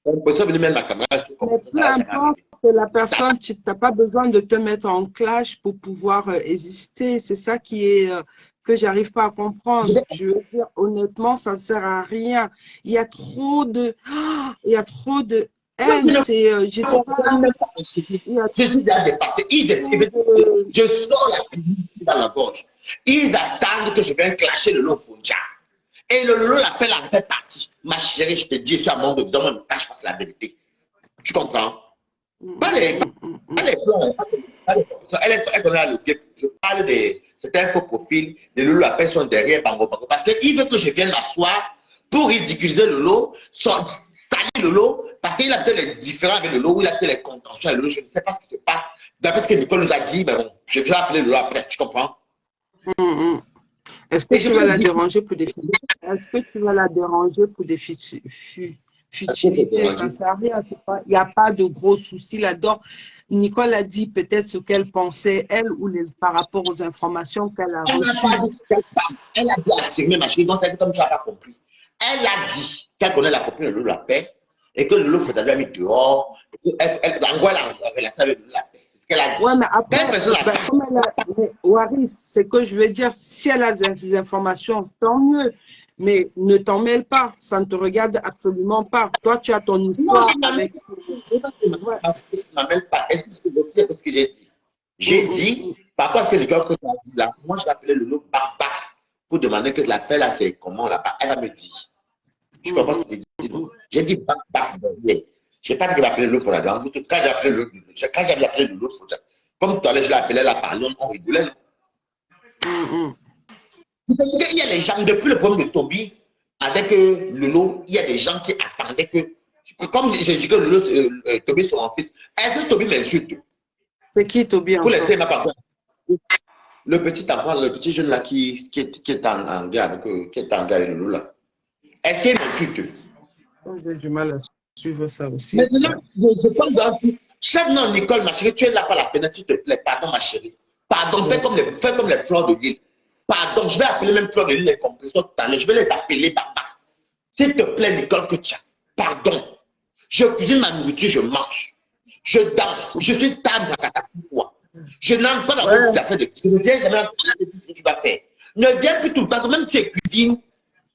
On peut ça venir même ma caméra. Mais peu importe la personne, tu n'as pas besoin de te mettre en clash pour pouvoir exister. C'est ça qui est que j'arrive pas à comprendre. Je veux dire, honnêtement, ça ne sert à rien. Il y a trop de haine. Je sais pas. Je suis déjà dépassé. Je sors la pilule dans la gorge. Ils attendent que je vienne clasher le lot Fonja. Et le lot l'appelle en fait partie. Ma chérie, je te dis, je suis à mon de dedans, ne me cache pas, c'est la vérité. Tu comprends? Pas les fleurs. Elle connaît le guet. Je parle de certains faux profils. Les loulous appellent sont derrière Bango Bango. Parce qu'il veut que je vienne m'asseoir pour ridiculiser le lot, salir le lot, parce qu'il a peut-être les différends avec le lot, ou il a peut-être les contentions avec le lot. Je ne sais pas ce qui se passe. D'après ce que Nicole nous a dit, mais bon, je vais appeler le lot après. Tu comprends? Est-ce que tu vas la déranger pour des Est-ce que tu vas la déranger pour des futilités? Ça ne sert à rien. Il n'y a pas de gros soucis là-dedans. Nicole a dit peut-être ce qu'elle pensait, elle, ou par rapport aux informations qu'elle a reçues. Elle a dit affirmer, ma chérie, donc c'est comme tu n'as pas compris. Elle a dit qu'elle connaît la copine de Lolo la paix et que Lolo faudrait lui mis dehors. En gros, elle a fait avec Lolo la paix. C'est ce qu'elle a dit. Oui, mais après, Waris, c'est que je veux dire, si elle a des informations, tant mieux. Mais ne t'en mêle pas, ça ne te regarde absolument pas. Toi, tu as ton histoire avec. Je ne m'en mêle pas. Est-ce que ce que j'ai dit? J'ai dit, par rapport à ce que Nicole a dit là, moi je l'appelais Lolo Bac pour demander que l'affaire là, c'est comment là-bas. Elle va me dire. Tu comprends ce que j'ai dit? J'ai dit Bac derrière. Je n'ai pas dit qu'elle va appeler Lolo pour la danse. Quand j'ai appelé Lolo, quand j'avais appelé Lolo, comme tout à l'heure, je l'appelais la parole, on rigolait. C'est-à-dire qu'il y a les gens, depuis le problème de Toby, avec Lolo, il y a des gens qui attendaient que, comme j'ai dit que Lolo, Toby soit mon fils, est-ce que Toby m'insulte? C'est qui Toby encore? Pour laisser ma papa. Le petit enfant, le petit jeune là qui est en guerre avec Lolo là. Est-ce qu'il m'insulte? J'ai du mal à suivre ça aussi. Maintenant, je pense dans tout. Chaque nom, Nicole, ma chérie, tu es là par la fenêtre, s'il te plaît. Pardon, ma chérie. Pardon, fais comme les fleurs de l'île. Pardon, je vais appeler même fleurs de l'île les compresseurs tout à l'heure. Je vais les appeler papa. S'il te plaît, Nicole, que tu as. Pardon. Je cuisine ma nourriture, je mange. Je danse. Je suis stable à toi. Je n'entre pas dans votre affaire de cuisine. Ne viens jamais dans ce que tu vas faire. Ne viens plus tout le temps. Même si tu es cuisine,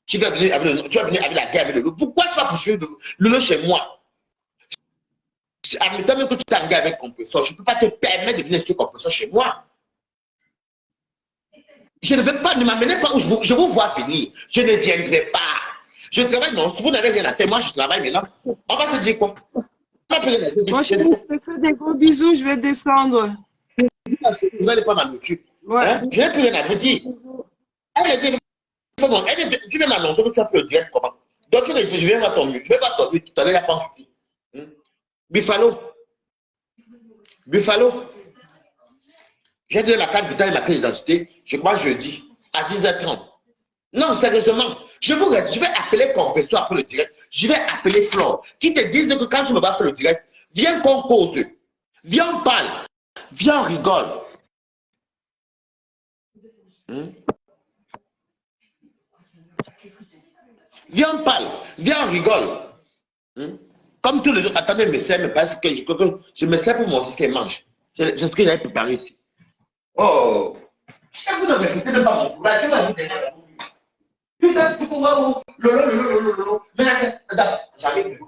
tu vas venir avec la guerre avec le loup. Pourquoi tu vas poursuivre le loup chez moi? Admettons même que tu t'engages avec compresseur, je ne peux pas te permettre de venir sur compresseur chez moi. Je ne veux pas, ne m'amenez pas où je vous vois venir. Je ne viendrai pas. Je travaille, non, si vous n'avez rien à faire, moi je travaille maintenant. On va te dire quoi? Moi, je te fais des gros bisous, je vais descendre. Vous n'allez pas ma nourriture. Hein? Je n'ai plus rien à vous dire. Elle me dit, tu veux m'annoncer que tu as pris le direct comment? Donc je vais voir ton mieux. Je vais voir ton mieux tout à l'heure, il n'y a pas de souci. Buffalo. Buffalo. J'ai donné ma carte vitale et ma pièce d'identité, je crois jeudi, à 10h30. Non, sérieusement, je vais appeler compresseur après le direct. Je vais appeler Flore, qui te disent que quand tu me vas faire le direct, viens qu'on cause. Viens on parle. Viens on rigole. Viens on parle. Viens on rigole. Comme tous les jours, attendez, me sert, mais parce que je me sers pour montrer ce qu'elle mange. C'est ce que j'avais préparé ici. Oh! Vous ne respectez même pas mon courage. Je vais vous donner la boue. Putain, tu peux voir où? Lolo. Mais là, j'arrive.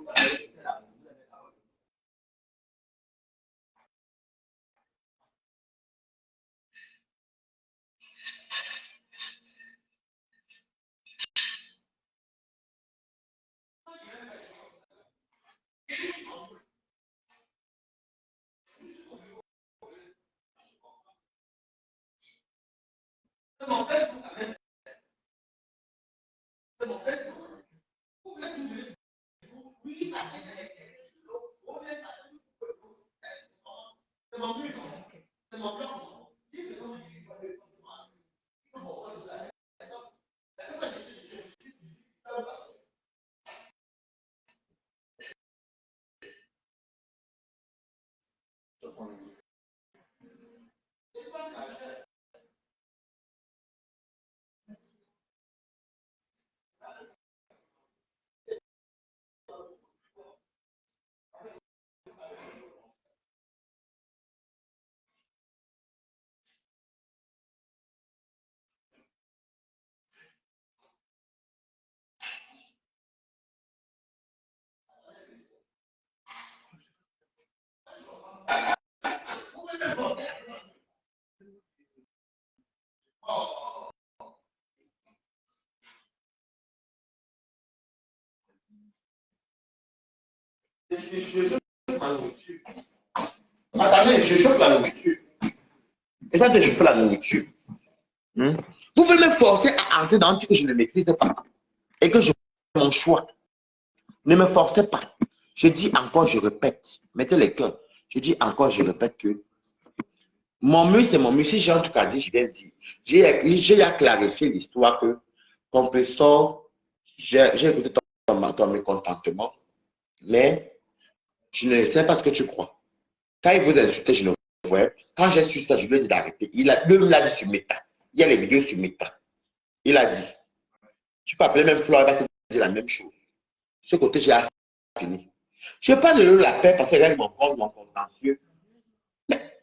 Je chauffe la nourriture. Attendez, je chauffe la nourriture. Et ça, je fais la nourriture. Vous voulez me forcer à entrer dans un truc que je ne maîtrise pas et que je fais mon choix. Ne me forcez pas. Je dis encore, je répète. Mettez les cœurs. Je dis encore, je répète que mon mieux, c'est mon mieux. Si j'ai un truc à dire, je viens de dire. J'ai à clarifier l'histoire que compresseur, j'ai écouté ton mécontentement, mais je ne sais pas ce que tu crois. Quand il vous insultait, je ne voyais. Quand j'ai su ça, je lui ai dit d'arrêter. Il l'a dit sur Meta. Il y a les vidéos sur Meta. Il a dit, tu peux appeler même Flore, elle va te dire la même chose. Ce côté, j'ai fini. Je ne vais pas de la paix parce qu'elle mon compte, mon contentieux. Mais,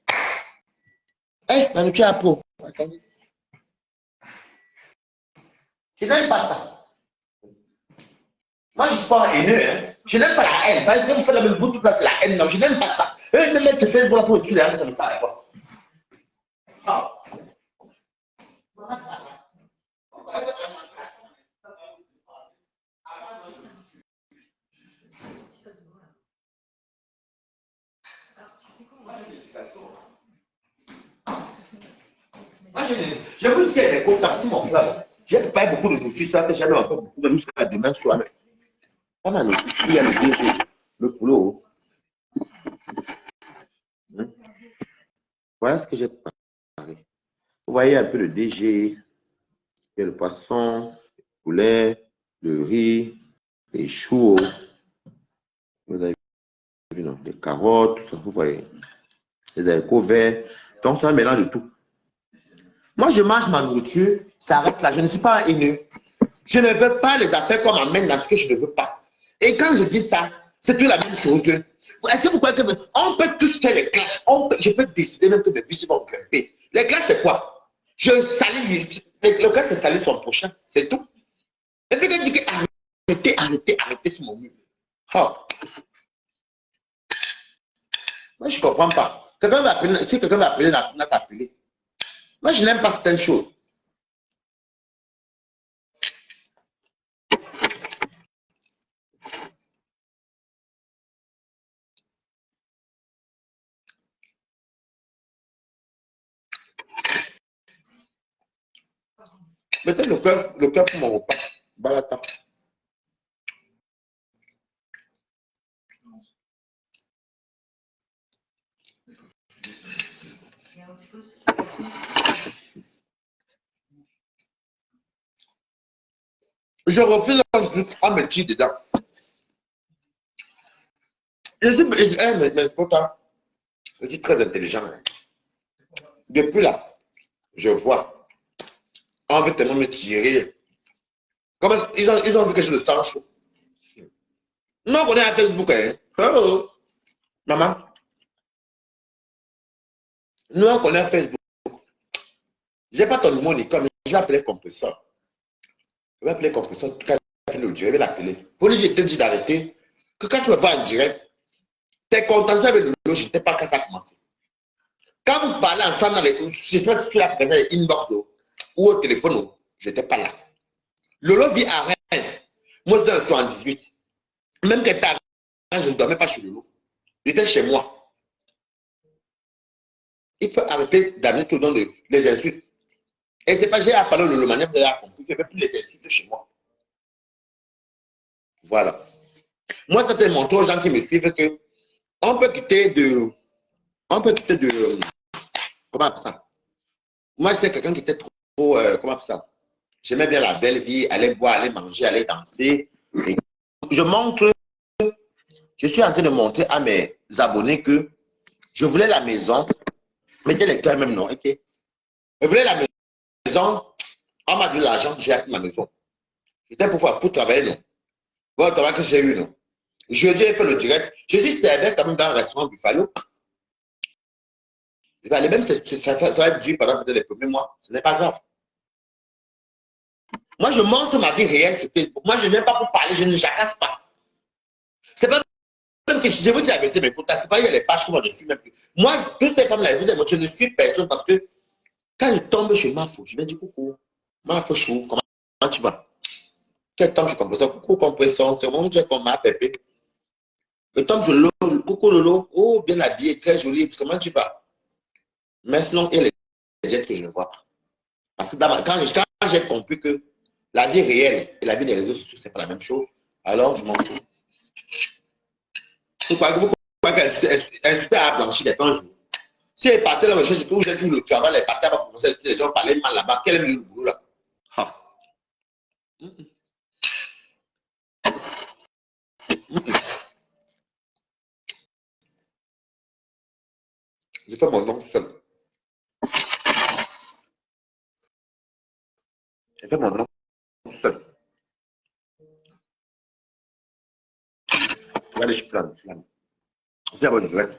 hé, Manu, tu as pour. Attendez. Je n'aime pas ça. Moi, je ne suis pas haineux. Hein. Je n'aime pas la haine. Parce que vous faites la même vous, tout là, c'est la haine. Non, je n'aime pas ça. Eux, ils me mettent ce Facebook là pour suivre les gens, ça ne s'arrête pas. Ah. Moi, je vous dis qu'il y a des causes, ça, c'est mon frère. J'ai préparé beaucoup de nourriture, ça, que j'avais encore beaucoup de jusqu'à demain soir. Pas ma nourriture, il y a le DG, le poulet. Voilà ce que j'ai préparé. Vous voyez un peu le DG, il y a le poisson, le poulet, le riz, les choux. Vous avez vu, non, les carottes, tout ça, vous voyez. Les haricots verts. Donc, c'est un mélange de tout. Moi, je mange ma nourriture, ça reste là. Je ne suis pas un haineux. Je ne veux pas les affaires qu'on m'amène dans ce que je ne veux pas. Et quand je dis ça, c'est tout la même chose. Est-ce que vous croyez qu'on peut tous faire les clashs? Je peux décider même que mes vies vont grimper. Les clashs, c'est quoi? Je salue, le clash, c'est saluer son prochain. C'est tout. Et puis, je dis que arrêtez sur mon mur. Oh. Moi, je ne comprends pas. Quelqu'un va appeler, si quelqu'un va appeler, n'a qu'à appeler. Moi, je n'aime pas certaines choses. Mettez le cœur pour mon repas. Balata. Je refuse à me tirer dedans. Je suis très intelligent. Hein. Depuis là, je vois. On veut tellement me tirer. Comment ils ont vu que je le sens chaud. Nous, on est à Facebook. Hein. Oh. Maman. Nous, on connaît Facebook. Je n'ai pas ton numéro, Nicole, mais je vais appeler compresseur. Je vais appeler compresseur. Je vais l'appeler. Pour lui, je te dis d'arrêter. Que quand tu me vois en direct, tu es content avec le lot, je ne sais pas quand ça a commencé. Quand vous parlez ensemble, je sais pas si tu l'as fait dans les inbox ou au téléphone, je n'étais pas là. Lolo vit à Reims. Moi, c'est dans le 78. Même que à Reims, je ne dormais pas chez Lolo. J'étais chez moi. Il faut arrêter d'amener tout le monde les insultes. Et c'est pas j'ai à parler de Lolo, vous avez compris qu'il n'y avait plus les insultes chez moi. Voilà. Moi, ça te montre aux gens qui me suivent que on peut quitter de. Comment appeler ça? Moi, j'étais quelqu'un qui était trop. Comment appeler ça? J'aimais bien la belle vie, aller boire, aller manger, aller danser. Et je montre. Je suis en train de montrer à mes abonnés que je voulais la maison. Mettez les cœurs même, non? Ok. Je voulais la maison. On m'a donné l'argent, j'ai appris ma maison. C'était pour travailler, non? Bon, le travail que j'ai eu, non? Jeudi, j'ai fait le direct. Je suis serveur quand même dans le restaurant Buffalo. Même ça va être dur pendant peut-être les premiers mois. Ce n'est pas grave. Moi, je montre ma vie réelle. Moi, je ne viens pas pour parler, je ne jacasse pas. C'est pas même que je vous dis la vérité, mais écoute, c'est pas il y a les pages que moi je suis même plus. Moi, toutes ces femmes-là, je ne suis personne parce que quand je tombe chez Mafo, je me dis coucou. Mafo chou, comment tu vas? Quel temps je comprends ça? Coucou compresseur, c'est mon Dieu qu'on m'a pépé. Je tombe sur Lolo, coucou Lolo, oh, bien habillé, très joli, comment tu vas? Mais sinon, il y a les jets que je ne vois pas. Parce que quand j'ai compris que la vie réelle et la vie des réseaux sociaux, c'est pas la même chose, alors je m'en fous. Pourquoi insulter à blanchir les 30 jours? Si elle partait la recherche où j'ai vu le travail, elle partait pour commencer à insulter les gens, parler mal là-bas, quel est le boulot là? Ah. Je fais mon nom seul. Je fais mon nom seul. Regardez, je plane. C'est bon, je vais.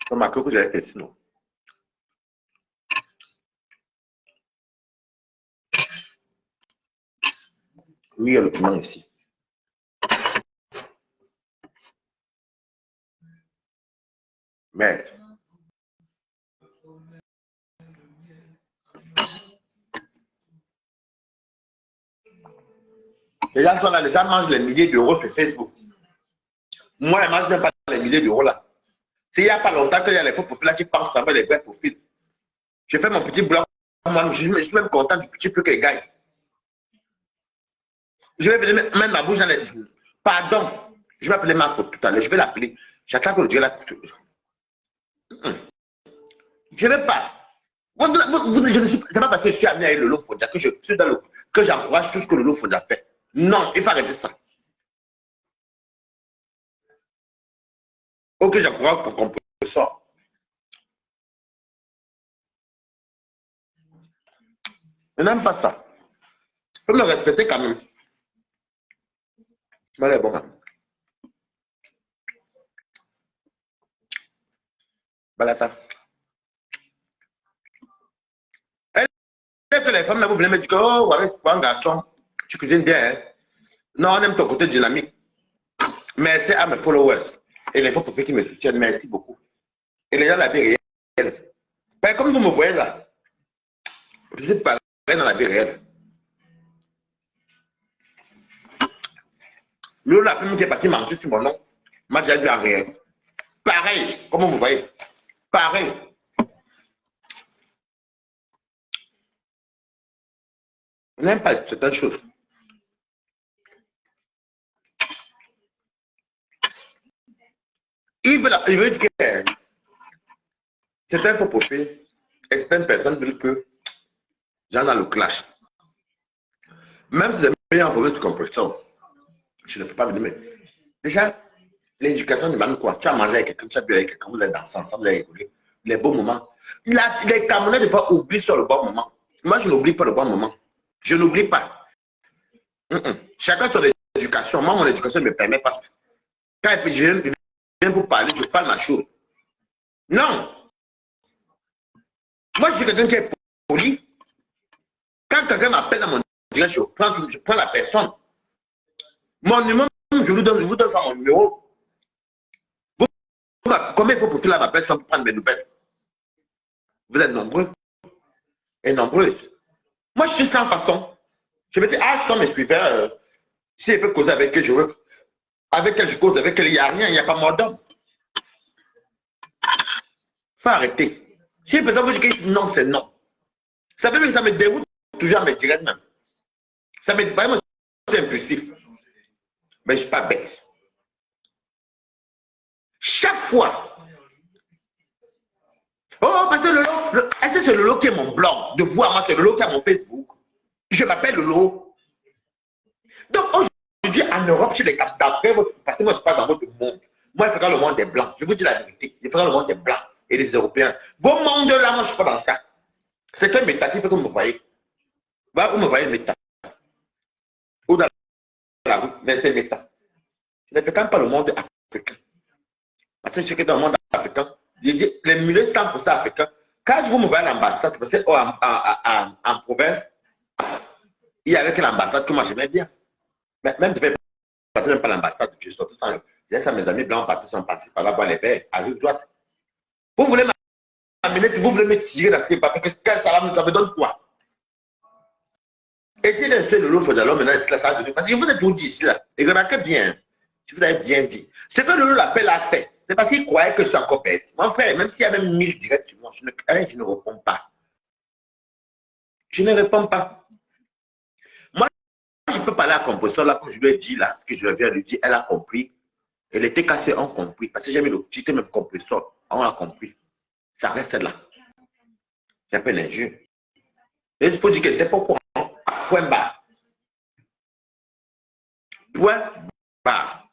Je marque que j'ai fait sinon. Oui, il y a le piment ici. Merde. Les gens sont là, les gens mangent les milliers d'euros sur Facebook. Moi, je ne mange même pas les milliers d'euros là. S'il n'y a pas longtemps qu'il y a les faux profils là qui pensent à les vrais profils. Je fais mon petit blog. Moi, je suis même content du petit peu qu'elle gagne. Je vais venir mettre ma bouche dans les. Pardon. Je vais appeler ma faute tout à l'heure. Je vais l'appeler. J'attends que le Dieu la. Je ne vais pas. Je ne suis pas parce que je suis amené avec le Lolo Fondia que je suis dans le. Que j'encourage tout ce que le Lolo Fondia fait. Non, il faut arrêter ça. Ok, j'encourage pour qu'on peut ça. Je n'aime pas ça. Il faut me respecter quand même. Mais elle est bonne. Balata. Que les femmes, vous venez me dire que, oh, ouais, c'est un garçon, tu cuisines bien. Hein? Non, on aime ton côté dynamique. Merci à mes followers et les autres qui me soutiennent. Merci beaucoup. Et les gens, la vie réelle. Ben, comme vous me voyez là, je suis pas dans la vie réelle. Lui, la première qui est parti mentir sur mon nom, m'a déjà vu en réel. Pareil, comme vous voyez. Pareil. On n'aime pas certaines choses. Il veut dire que certains faux profils et certaines personnes veulent que j'en ai le clash. Même si les meilleurs problèmes de compression, je ne peux pas venir. Mais déjà, l'éducation demande quoi? Tu as mangé avec quelqu'un, tu as bu avec quelqu'un, vous allez danser ensemble, les beaux moments. Les Camerounais, des fois, oublient sur le bon moment. Moi, je n'oublie pas le bon moment. Je n'oublie pas. Chacun son éducation. Moi, mon éducation ne me permet pas ça. Quand je viens pour parler, je parle ma chose. Non. Moi, je suis quelqu'un qui est poli. Quand quelqu'un m'appelle dans mon direct, je prends la personne. Mon numéro, je vous donne ça mon numéro. Combien il faut pour faire la personne pour prendre mes nouvelles? Vous êtes nombreux et nombreuses. Moi, je suis sans façon. Je me dis, ah, ce sont mes suiveurs. Si elle peut causer avec eux, je veux. Avec elle, je cause avec elle, il n'y a rien, il n'y a pas mort d'homme. Il faut arrêter. Si une personne vous dit que non, c'est non. Ça fait même que ça me dégoûte toujours à me dire même. Ça me vraiment, c'est impulsif. Mais je ne suis pas bête. Chaque fois. Oh, parce que Lolo, est-ce que c'est Lolo qui est mon blog? De vous à moi, c'est Lolo qui est mon Facebook. Je m'appelle Lolo. Donc aujourd'hui, en Europe, chez les d'après, parce que moi, je ne suis pas dans votre monde. Moi, je ferai le monde des Blancs. Je vous dis la vérité. Je ferai le monde des Blancs et des Européens. Vos mondes là, moi, je ne suis pas dans ça. C'est un méta qui fait que vous me voyez. Voilà, vous me voyez méta. Ou dans la rue, mais c'est méta. Je ne fais quand même pas le monde africain. Parce que je sais que dans le monde africain, je dis, les milieux 100% africains, quand vous me voyez à l'ambassade, parce qu'en province, il y avait que l'ambassade que moi j'aimais bien. Mais même je ne partais même pas à l'ambassade, je sortais sans. J'ai ça, mes amis blancs partis sont partis par là voir les verts, à rue droite. Vous voulez m'amener, vous voulez me tirer dans ce qui parce que quel salaire me donne quoi? Et si c'est le lot Fodalo maintenant, ça va donner. Parce que je vous ai tout dit ici là. Et remarquez bien, je vous avais bien dit. Ce que le lot l'appel a fait, c'est parce qu'il croyait que c'est encore bête. Mon frère, même s'il y a même 1000 directs sur moi, je ne réponds pas. Je ne réponds pas. Moi, je peux parler à la composition là, comme je lui ai dit là, ce que je viens de lui dire, elle a compris. Elle était cassée, on compris. Parce que j'ai mis le titre même compresseur, on a compris. Ça reste là. C'est un peu l'injure. Et je peux dire qu'elle n'était pas au courant. Point barre. Point barre.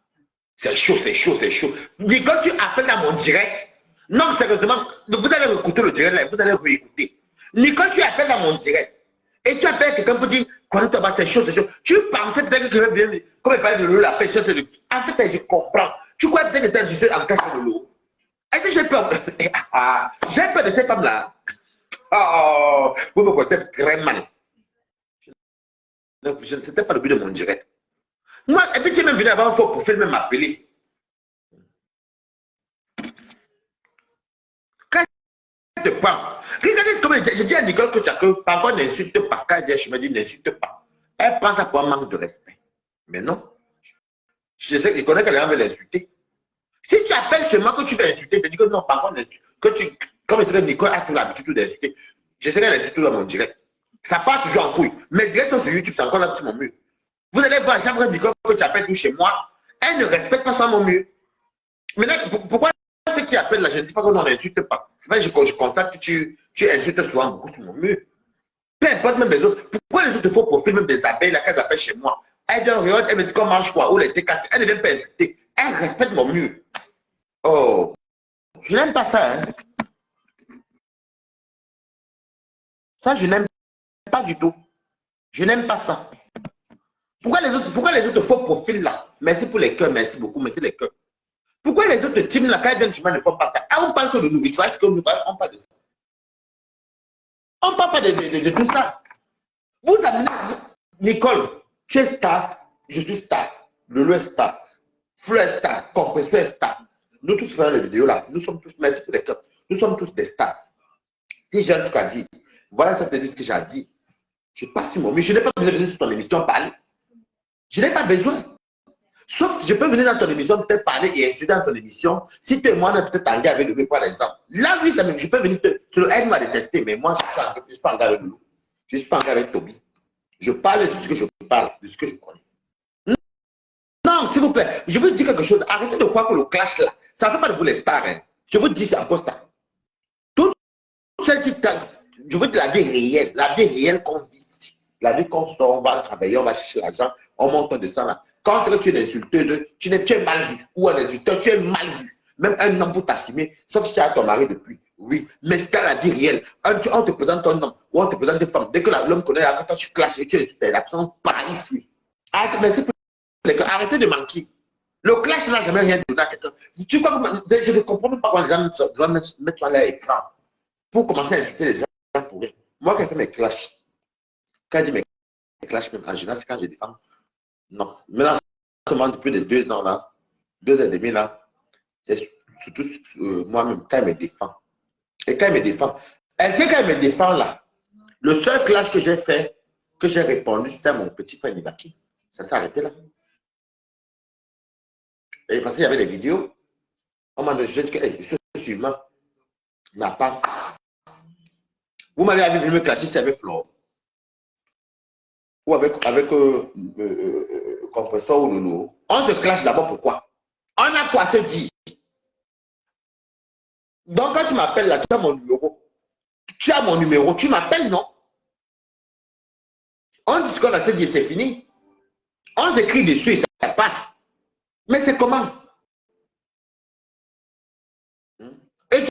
C'est chaud, c'est chaud, c'est chaud. Mais quand tu appelles dans mon direct, non, sérieusement, vous allez écouter le direct là, vous allez réécouter. Mais quand tu appelles dans mon direct, et tu appelles quelqu'un pour dire, connais-toi, c'est chaud, c'est chaud. Tu pensais peut-être que je vais bien, comme il parle de l'eau, la pêche, en fait, je comprends. Tu crois peut-être que tu es en cache de l'eau. Est-ce que j'ai peur? J'ai peur de ces femmes-là. Oh, vous me connaissez très mal. Ce n'était pas le but de mon direct. Moi, et puis tu es même venu avant un faux profil, même m'appeler. Quand je te parle, regardez comment je dis à Nicole que tu as que par contre n'insulte pas. Quand je me dis n'insulte pas, elle prend ça pour un manque de respect. Mais non. Je sais qu'il connaît qu'elle veut l'insulter. Si tu appelles chez moi que tu veux insulter, je te dis que non, par contre, que tu, comme je sais que Nicole a tout l'habitude d'insulter, je sais qu'elle insulte dans mon direct. Ça part toujours en couille. Mais direct sur YouTube, c'est encore là sur mon mur. Vous allez voir, chaque fois que tu appelles tout chez moi, elle ne respecte pas ça mon mur. Maintenant, pourquoi ceux qui appellent là, je ne dis pas qu'on n'insulte pas. C'est vrai que je constate que tu insultes souvent beaucoup sur mon mur. Peu importe même les autres. Pourquoi les autres faux profils, même des abeilles, là, quand elles appellent chez moi, elle vient regarder, elle me dit qu'on mange quoi, ou elle était cassée, elle ne vient pas insulter. Elle respecte mon mur. Oh, je n'aime pas ça. Hein. Ça, je n'aime pas du tout. Je n'aime pas ça. Pourquoi les autres faux profils là? Merci pour les cœurs, merci beaucoup, mettez les cœurs. Pourquoi les autres teams là, quand ils viennent chez moi, ne font pas ça? Ah, on parle sur le nourriture, est-ce qu'on parle de ça? On ne parle pas de tout ça. Vous amenez, Nicole, tu es star, je suis star, Lolo est star, Flo est star, Compresseur est star. Nous tous faisons les vidéos là, nous sommes tous, merci pour les cœurs, nous sommes tous des stars. Si j'ai un truc à dire, voilà ça te dit ce que j'ai à dire. Je passe sur mon mais je n'ai pas besoin de venir sur ton émission parler. Je n'ai pas besoin. Sauf que je peux venir dans ton émission, peut-être parler et insulter dans ton émission. Si tu es moi, on est peut-être engagé avec le par exemple. Là, oui, je peux venir sur le aide m'a détesté, mais moi, je ne suis pas engagé avec Lolo. Je ne suis pas engagé avec Toby. Je parle de ce que je parle, de ce que je connais. Non, s'il vous plaît, je veux dire quelque chose. Arrêtez de croire que le clash là, ça ne fait pas de vous les stars. Hein. Je vous dis, c'est encore ça. Toutes celles qui je veux dire la vie réelle qu'on vit ici. La vie qu'on sort, on va travailler, on va chercher l'argent, on monte de ça là. Quand c'est que tu es une insulteuse, tu es mal vu. Ou un insulteur, tu es mal vu. Même un homme pour t'assumer, sauf si tu as ton mari depuis. Oui, mais c'est dans la vie réelle. On te présente un homme ou on te présente une femme. Dès que l'homme connaît, quand tu clashes et tu insultes, la personne parie, fuit. Merci pour les gars, arrêtez de mentir. Le clash n'a jamais rien donné à quelqu'un. Je ne comprends même pas quand les gens doivent mettre sur leur écran pour commencer à insulter les gens pour rien. Moi, quand je fais mes clashs, quand je dis mes clashs, même en général, c'est quand je défends. Non. Maintenant, depuis les 2 ans là, 2 ans et demi là, c'est surtout moi-même quand il me défend. Et quand il me défend, est-ce que quand il me défend là, le seul clash que j'ai fait, que j'ai répondu, c'était à mon petit frère Nibaki. Ça s'est arrêté là. Et parce qu'il y avait des vidéos, on m'a dit que hey, ce suivant n'a pas Vous m'avez vu me clasher, c'est avec Flore. Ou avec compresseur ou Lolo. On se clash d'abord, pourquoi? On a quoi se dire. Donc, quand tu m'appelles là, tu as mon numéro. Tu as mon numéro, tu m'appelles, non? On dit ce qu'on a se dire, c'est fini. On s'écrit dessus et ça passe. Mais c'est comment? Et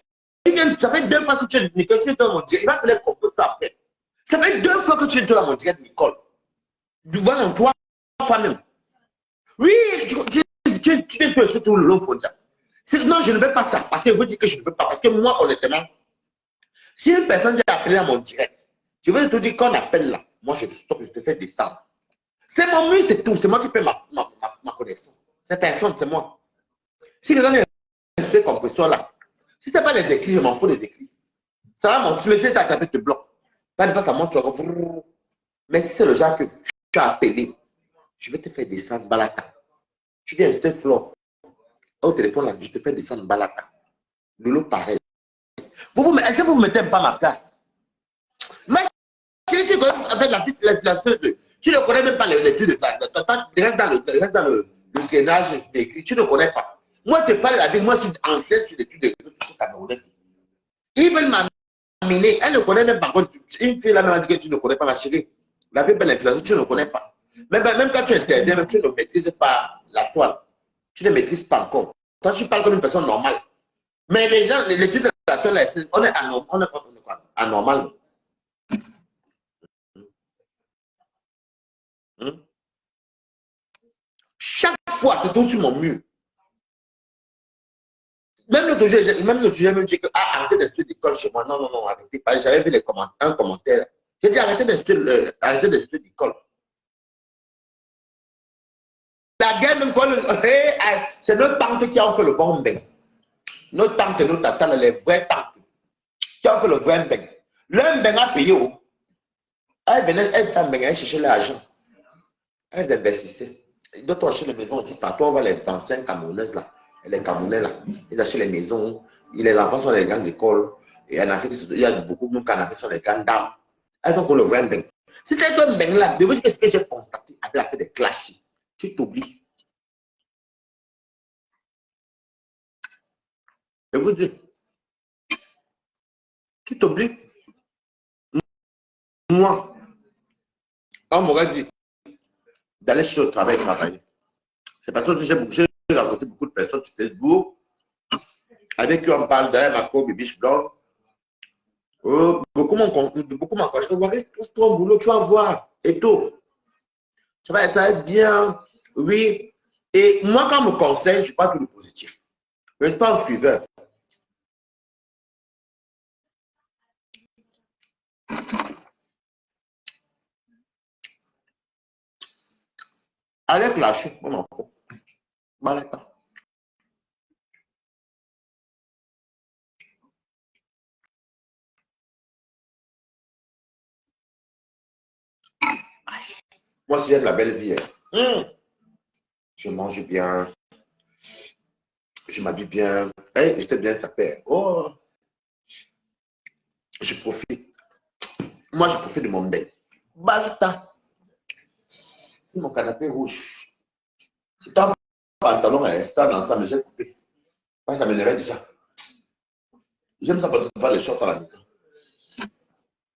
tu viens, ça fait 2 fois que tu es dans mon direct. Il va te le compresseur après. Ça fait 2 fois que tu es dans mon direct, Nicole. Devant toi, toi-même. Oui, tu es surtout le long fondia. Non, je ne veux pas ça. Parce que je vous dis que je ne veux pas. Parce que moi, honnêtement, si une personne vient appeler à mon direct, je veux te dire qu'on appelle là. Moi, je te stoppe, je te fais descendre. C'est mon mur, c'est tout. C'est moi qui paie ma connexion. C'est personne, c'est moi. Si quelqu'un vient rester comme ça là, si ce n'est pas les écrits, je m'en fous des écrits. Ça va, mon tu me fais ta tapette te bloque. Pas de fois, ça monte, tu vas. Mais si c'est le genre que tu as appelé, je vais te faire descendre Balata. Tu viens rester flot. Au téléphone là, je te fais descendre Balata. Lolo, pareil. Est-ce que vous ne mettez pas ma place? Mais si tu connais, en fait, la tu ne connais même pas l'étude de ça. Tu restes dans le gainage écrit, tu ne connais pas. Moi, je te parle de la vie, moi, je suis ancien sur l'étude de camerounais. Ils veulent m'amener, elle ne connaît même pas. Une fille là même dit que tu ne connais pas ma chérie. La vie belle inflation, tu ne connais pas. Même quand tu interviens, même, tu ne maîtrises pas la toile. Tu ne maîtrises pas encore. Toi, tu parles comme une personne normale. Mais les gens, l'étude de la toile, on est anormal. Chaque fois, c'est tout sur mon mur. Même l'autre jour, j'ai même dit que arrêtez d'insulter l'école chez moi. Non, arrêtez pas. J'avais vu un commentaire. J'ai dit arrêtez d'insulter l'école. La guerre, même quand c'est notre tante qui a fait le bon bain. Notre tante et notre tata, les vraies tantes, qui ont fait le vrai bain. L'un bain a payé. Elle venait, elle cherchait l'argent. Elle investissait. D'autres achètent les maisons aussi partout. On voit les anciennes Camerounaises là. Les Camerounais là. Ils achètent les maisons. Et les enfants sont dans les grandes écoles. Et en Afrique, il y a beaucoup de monde qui en Afrique sont les grandes dames. Elles ont le vrai bain. Si c'est un bain là, de vous dire ce que j'ai constaté après la fait des clashs. Tu t'oublies. Je vous dis. Tu t'oublies. Moi, on m'aurait dit d'aller chez le travail travailler. C'est parce que j'ai rencontré beaucoup de personnes sur Facebook avec qui on parle d'ailleurs ma co-bibiche blog. Beaucoup m'ont encouragé. Trouve-toi un boulot, tu vas voir. Et tout. Ça va être bien. Oui. Et moi, quand on me conseille, je ne suis pas tout le positif. Je ne suis pas un suiveur. Allez clasher. Bon, Balata. Moi, si j'aime la belle vie, je mange bien, je m'habille bien, j'étais bien sapé. Oh, je profite. Moi, je profite de mon bain. Balata. Mon canapé rouge. C'est un pantalon à stable ensemble, j'ai coupé. Ça m'énervait déjà. J'aime ça pour faire les shorts à la maison.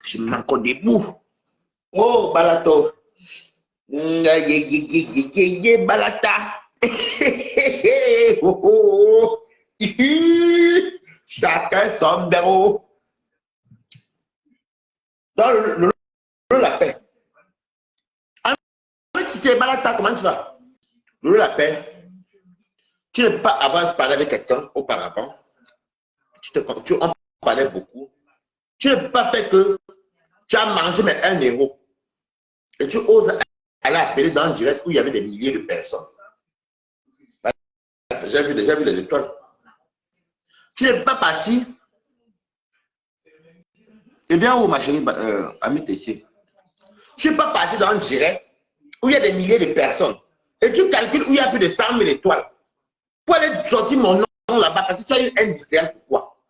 Je m'en debout. Oh, Balato. Balata. Chacun son bureau. Dans le lapin. Si c'est Balata, comment tu vas? Le lapin. Tu ne peux pas avoir parlé avec quelqu'un auparavant. On parlait beaucoup. Tu ne peux pas faire que tu as mangé mais 1 euro. Et tu oses aller appeler dans un direct où il y avait des milliers de personnes. J'ai vu les étoiles. Tu n'es pas parti. Et bien où, ma chérie, Ami Tessier? Tu n'es pas parti dans un direct où il y a des milliers de personnes. Et tu calcules où il y a plus de 100 000 étoiles. Pour aller sortir mon nom là-bas, parce que tu as eu un industriel, pourquoi?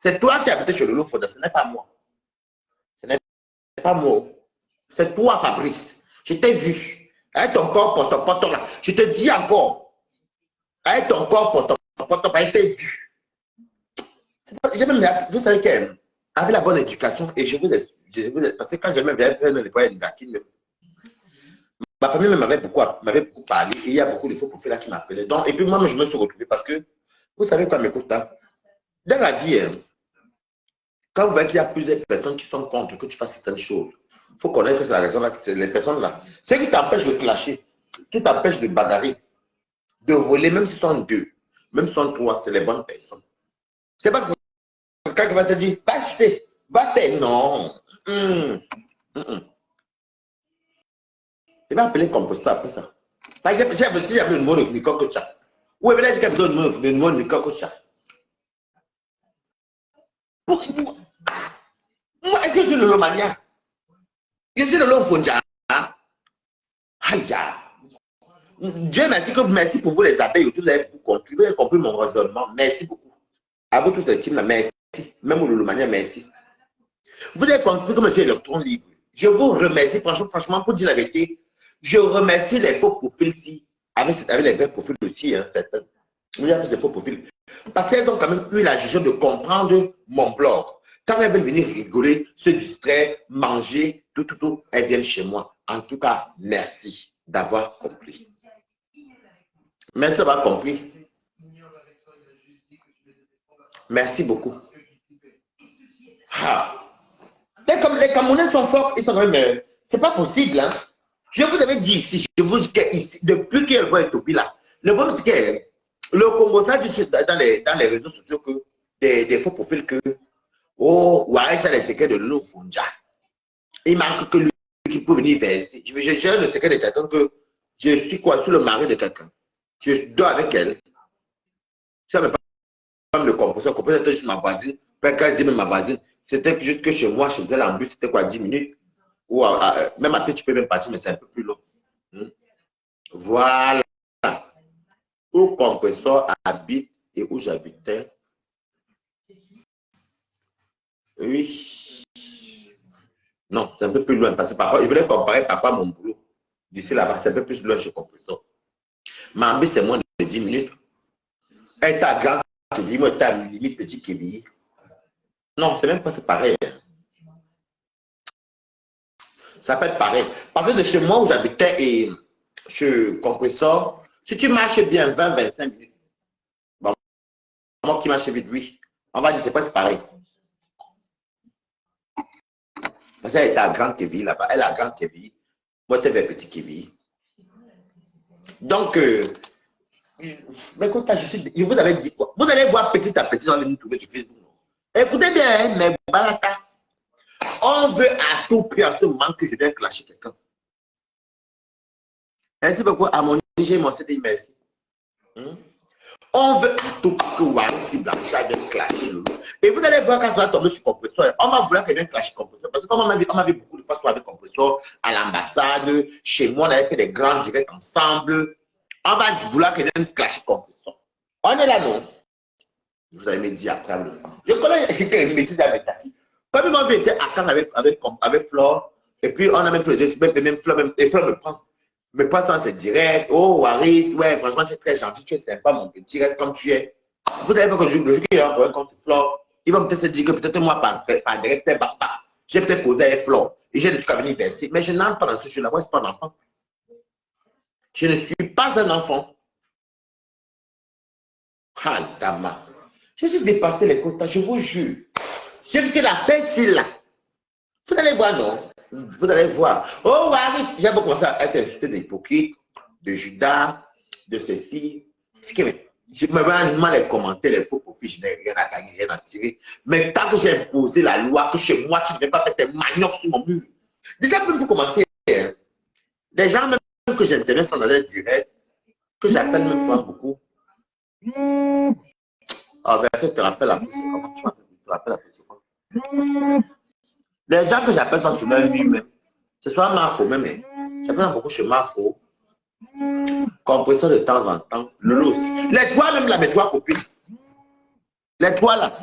C'est toi qui habitais chez Lolo Fonda, ce n'est pas moi. Ce n'est pas moi. C'est toi, Fabrice. Je t'ai vu. Avec ton corps poton là. Je te dis encore. Avec ton corps poton, je t'ai vu. Vous savez qu'avec la bonne éducation, et je vous parce que quand je me vais faire le nettoyage de vaccine, ma famille m'avait beaucoup parlé, et il y a beaucoup de faux profils là qui m'appelaient. Donc, et puis moi, je me suis retrouvé parce que, vous savez quoi, m'écoute, hein? Dans la vie, quand vous voyez qu'il y a plusieurs personnes qui sont contre que tu fasses certaines choses, il faut connaître que c'est la raison là, que c'est les personnes là. Ce qui t'empêche de clasher, qui t'empêche de bagarrer, de voler, même si ce sont deux, même si ce sont trois, c'est les bonnes personnes. C'est pas que quelqu'un va te dire, va faire, non. Il va appeler comme ça après ça. Par exemple, si j'avais le numéro de Nicole Kocha, où est-ce que j'ai besoin le numéro de Nicole Kocha? Moi, est-ce que je suis le Lomania? Je suis le Lofonja. Aïe, Dieu merci pour vous les abeilles. Vous avez compris mon raisonnement. Merci beaucoup. À vous tous les teams, merci. Même au Lomania, merci. Vous avez compris que M. Electron libre. Je vous remercie, franchement, pour dire la vérité, je remercie les faux profils ici, avec les vrais profils aussi, hein, certains. Vous avez ces faux profils. Parce qu'elles ont quand même eu la jugeote de comprendre mon blog. Quand elles veulent venir rigoler, se distraire, manger, tout, elles viennent chez moi. En tout cas, merci d'avoir compris. Merci d'avoir compris. Merci beaucoup. Ah. Les Camerounais sont forts, ils sont quand même. C'est pas possible, hein. Je vous avais dit ici, je vous dis qu'ici, depuis qu'elle voit Ethiopie là, le problème c'est que le Congo, ça dit dans les réseaux sociaux que des faux profils que, oh, ouais, ça les secrets de l'eau Fonja. Il manque que lui qui peut venir verser. J'ai le secret de quelqu'un que je suis quoi, sur le mari de quelqu'un. Je dors avec elle. Ça ne veut pas le compresseur. Le compresseur était juste ma voisine. Quand elle dit même ma voisine, c'était juste que chez moi, je faisais en bus, c'était quoi, 10 minutes. Ou même après, tu peux même partir, mais c'est un peu plus long. Voilà. Où le compresseur habite et où j'habitais. Oui. Non, c'est un peu plus loin. Parce que papa, je voulais comparer papa à mon boulot. D'ici là-bas, c'est un peu plus loin chez le compresseur. Mambi, c'est moins de 10 minutes. Elle est à grand, je dis, moi, j'étais à limite petit Kébi. Non, c'est même pas pareil. Ça peut être pareil. Parce que de chez moi où j'habitais et chez compresseur, si tu marches bien 20-25 minutes, bon, moi qui marche vite, oui, on va dire c'est presque pareil. Parce qu'elle était à Grand Kévi là-bas, elle est à Grand Kévi, moi j'étais vers Petit Kévi. Donc, mais écoute, je vous avais dit quoi? Vous allez voir petit à petit, on va nous trouver sur Facebook. Écoutez bien, mais Balata, on veut à tout prix à ce moment que je viens clasher quelqu'un. Merci beaucoup à mon IG, mon CDI, merci. On veut à tout prix que Warissi Blanchard vienne clasher le loup. Et vous allez voir quand ça va tomber sur compresseur, on va vouloir qu'elle vienne clasher compresseur. Parce que comme on avait beaucoup de fois sur avec compresseur à l'ambassade, chez moi, on avait fait des grands directs ensemble. On va vouloir qu'elle vienne clasher compresseur. On est là, non? Vous allez me dire après. Je connais quelqu'un qui maîtrise la métaphore. Comme ils m'ont été à Cannes avec Flore, et puis on a même fait même Flore me prend sans c'est direct. Oh, Waris, ouais, franchement, tu es très gentil, tu es sympa, mon petit, reste comme tu es. Vous avez vu que le jour qu'il y a un contre Flore, ils vont peut-être se dire que peut-être moi, par direct, j'ai peut-être causé avec Flore, et j'ai des trucs à venir verser. Mais je n'entre pas dans ce jeu-là, moi, je ne suis pas un enfant. Je ne suis pas un enfant. Ah, dama. Je suis dépassé les quotas, je vous jure. Ce que la fait ici là, vous allez voir, non? Vous allez voir. Oh, oui, j'ai beaucoup commencé à être insulté d'hypocrite, de Judas, de ceci. Je me vois mal les commentaires, les faux profils, je n'ai rien à gagner, rien à tirer. Mais tant que j'ai imposé la loi, que chez moi, tu ne viens pas faire tes maniocs sur mon mur. Déjà, même pour commencer, hein, des gens même que j'intéresse dans leur direct, que j'appelle même fois beaucoup. Ah, verset, tu te rappelles la plus, comment tu te rappelles la plus, c'est quoi? Les gens que j'appelle ça sur leur lui-même, ce soit Marfo même, j'appelle beaucoup chez Marfo, compresseur de temps en temps, Lolo aussi. Les trois même là, mes trois copines. Les trois là.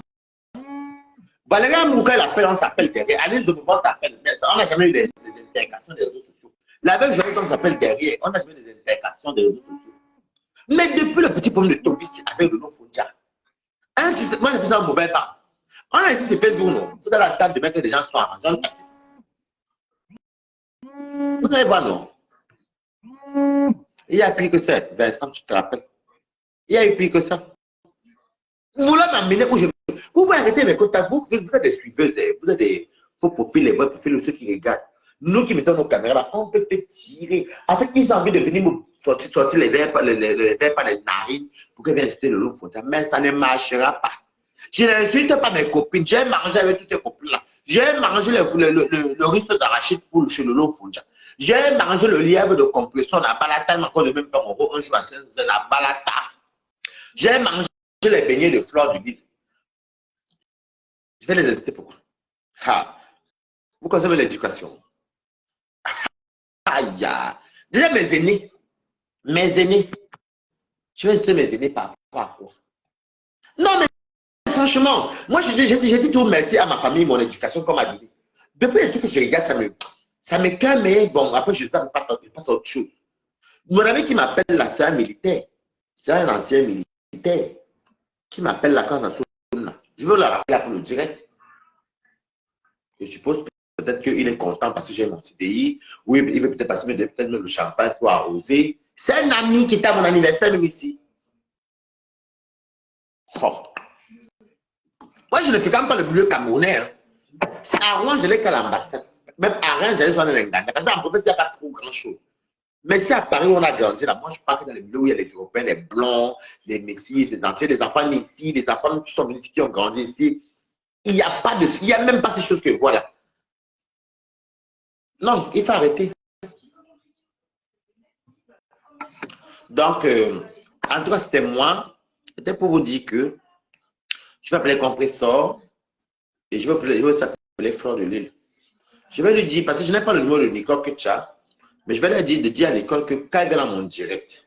Valérie Amour, quand elle appelle, on s'appelle derrière. Aline Zobobon s'appelle. Mais on n'a jamais eu des interactions des réseaux sociaux. La veille journée, on s'appelle derrière. On n'a jamais eu des interactions des réseaux sociaux. Mais depuis le petit problème de Toby avec le nom Fondia, hein, moi, j'ai fait ça un mauvais temps. On a ici sur Facebook, non? Vous allez attendre demain que les gens soient arrangés. Vous allez voir, non? Il y a pire que ça, Vincent, tu te rappelles? Il y a eu pire que ça. Vous voulez m'amener où je veux? Vous pouvez arrêter mes contacts. Vous êtes des suiveuses, vous êtes des faux profils, les vrais profils, ceux qui regardent. Nous qui mettons nos caméras là, on peut te tirer. En fait, ils ont envie de venir me sortir les verres par les narines pour que vienne citer le loup Fontaine. Mais ça ne marchera pas. Je n'insulte pas mes copines. J'ai mangé avec toutes ces copines-là. J'ai mangé le risque d'arachide pour chez le loup Fontaine. J'ai mangé le lièvre de compression à Balata, encore de même faire mon un jour à la Balata. J'ai mangé les beignets de fleurs du Nil. Je vais les inciter pourquoi? Vous consommez l'éducation. Aïe, déjà mes aînés, je vais inciter mes aînés par rapport à quoi? Non, mais franchement, moi j'ai dit tout merci à ma famille, mon éducation, comme a dit. Depuis les trucs que je regarde, ça me calme, mais bon, après je passe à autre chose. Mon ami qui m'appelle là, c'est un militaire, c'est un ancien militaire qui m'appelle là quand ça sonne. Je veux le rappeler pour le direct. Je suppose peut-être qu'il est content parce que j'ai mon CDI, ou il veut peut-être passer peut-être même le champagne pour arroser. C'est un ami qui était à mon anniversaire même ici. Oh. Moi, je ne fais quand même pas le milieu camerounais. Hein. C'est à Rouen, je l'ai qu'à l'ambassade. Même à Rennes, j'allais sur l'Enganda. Parce qu'en province, il n'y a pas trop grand-chose. Mais si à Paris, on a grandi là, moi, je parle que dans les milieux où il y a les Européens, les Blancs, les Messis, les Entiers, les enfants ici, les enfants qui sont venus ici, qui ont grandi ici. Il n'y a pas de... Il n'y a même pas ces choses que voilà. Non, il faut arrêter. Donc, en tout cas, c'était moi. C'était pour vous dire que je vais appeler Compressor et je vais s'appeler Fleur de Lille. Je vais lui dire, parce que je n'ai pas le numéro de Nicole que tu as, mais je vais lui dire de dire à l'école que quand elle vient dans mon direct,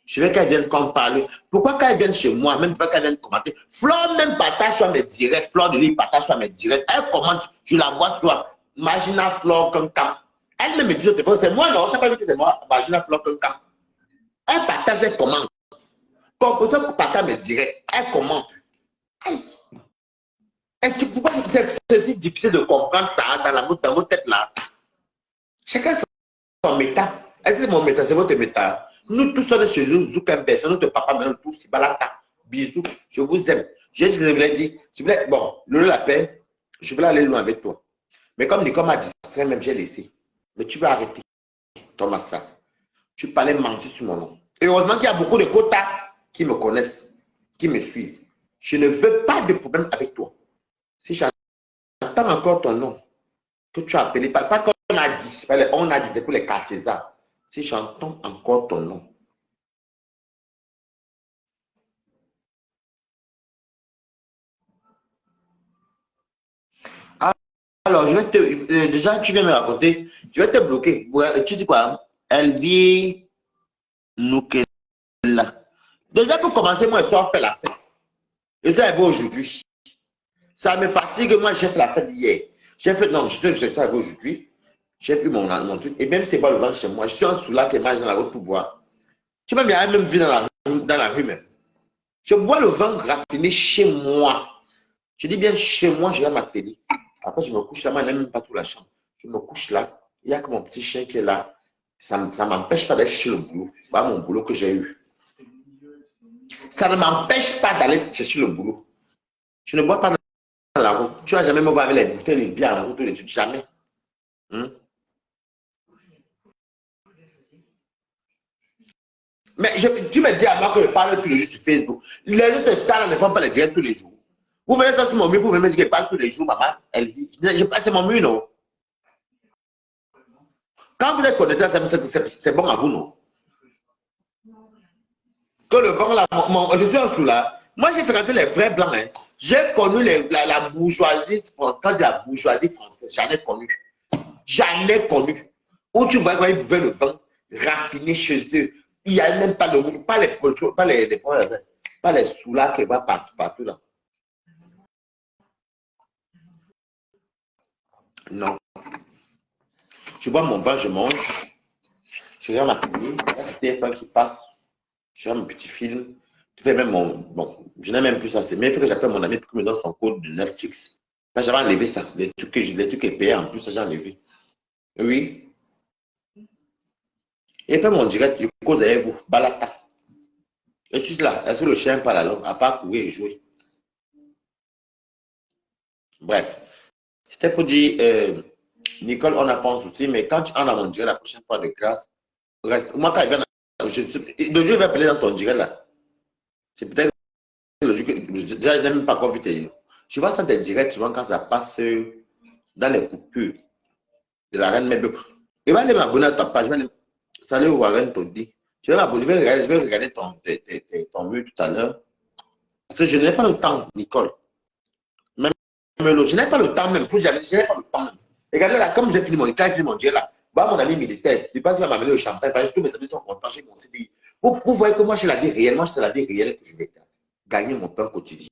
je veux qu'elle vienne comme parler. Pourquoi quand elle vient chez moi, même pas qu'elle vienne commenter, Fleur même partage sur mes directs, Fleur de Lille partage sur mes directs, elle commente, je la vois sur Magina Fleur Kankam. Elle me dit, c'est moi, non, je n'ai pas vu que c'est moi, Magina Fleur Kankam. Elle partage, elle commente. Composeur partage mes directs, elle commente. Est-ce que pourquoi c'est si difficile de comprendre ça dans vos têtes là? Chacun son méta. Est-ce que c'est mon méta, c'est votre méta? Nous tous sommes chez nous, Zoukembe, c'est notre papa, mais nous tous, c'est Balata. Bisous, je vous aime. Je voulais dire, bon, Lolo la paix, je voulais aller loin avec toi. Mais comme Nicole m'a dit, même j'ai laissé. Mais tu vas arrêter, Thomas. Tu parlais mentir sur mon nom. Et heureusement qu'il y a beaucoup de quotas qui me connaissent, qui me suivent. Je ne veux pas de problème avec toi. Si j'entends encore ton nom, que tu as appelé, pas comme on a dit, c'est pour les quartiers. Si j'entends encore ton nom, alors je vais te, déjà tu viens me raconter, je vais te bloquer. Tu dis quoi? Elle vit Noukela. Déjà pour commencer, moi je sors faire la fête. Et ça arrivé aujourd'hui. Ça me fatigue, moi j'ai fait la fête hier. J'ai fait, non, je sais que je suis arrivé aujourd'hui. J'ai pris mon truc. Et même si c'est pas le vent chez moi, je suis en soula qui mange dans la route pour boire. Tu vois, il y a même vu dans la rue même. Je bois le vin raffiné chez moi. Je dis bien chez moi, je vais à ma télé. Après, je me couche là, moi, je n'aime même pas toute la chambre. Je me couche là, il y a que mon petit chien qui est là. Ça ne m'empêche pas d'aller chercher le boulot. Voilà mon boulot que j'ai eu. Ça ne m'empêche pas d'aller chercher le boulot. Je ne bois pas dans la route. Tu ne vas jamais me voir avec les bouteilles de bière dans la route, les trucs, jamais. Mais tu me dis à moi que je parle tous les jours sur Facebook. Les autres talents ne font pas les directs tous les jours. Vous venez sur mon mur pour me dire que je parle tous les jours, maman. Elle dit, c'est mon mur, non? Quand vous êtes connecté, c'est bon à vous, non? Que le vent là, je suis en dessous là. Moi, j'ai fréquenté les vrais blancs. Hein. J'ai connu la bourgeoisie française. Quand la bourgeoisie française, j'en ai connu. J'en ai connu. Où tu vois, ils buvaient le vin raffiné chez eux. Il n'y a même pas les soulats qui vont partout là. Non. Je bois mon vin, je mange. Je regarde ma télé. Là, c'est TF1 qui passe. Je regarde mon petit film. Je fais même mon... Bon, je n'ai même plus ça. Mais il faut que j'appelle mon ami pour qu'il me donne son code de Netflix. Là, j'avais enlevé ça. Les trucs que j'ai payés en plus, ça, j'ai enlevé. Oui. Il fait mon direct, je cause avec vous. Balata. Je suis là. Est-ce que le chien parle alors? À part courir et jouer. Bref. C'était pour dire, Nicole, on n'a pas un souci, mais quand tu en as mon direct la prochaine fois de grâce, reste. Moi, quand il vient, le jeu va appeler dans ton direct là. C'est peut-être le jeu que déjà, je n'ai même pas encore vu tes. Je vois ça des directs souvent quand ça passe dans les coupures de la reine Mébé. Il va aller m'abonner à ta page. Salut Warren Todi. Je vais m'abonner, je vais regarder ton mur tout à l'heure. Parce que je n'ai pas le temps, Nicole. Même je n'ai pas le temps même. Je n'ai pas le temps même. Regardez là, comme j'ai fini mon direct là, bah, mon ami militaire, il passe, il va m'amener le champagne, parce que tous mes amis sont contents, j'ai mon CDI. Vous voyez que moi, j'ai la vie réelle, moi, c'est la vie réelle que je vais gagner mon pain quotidien.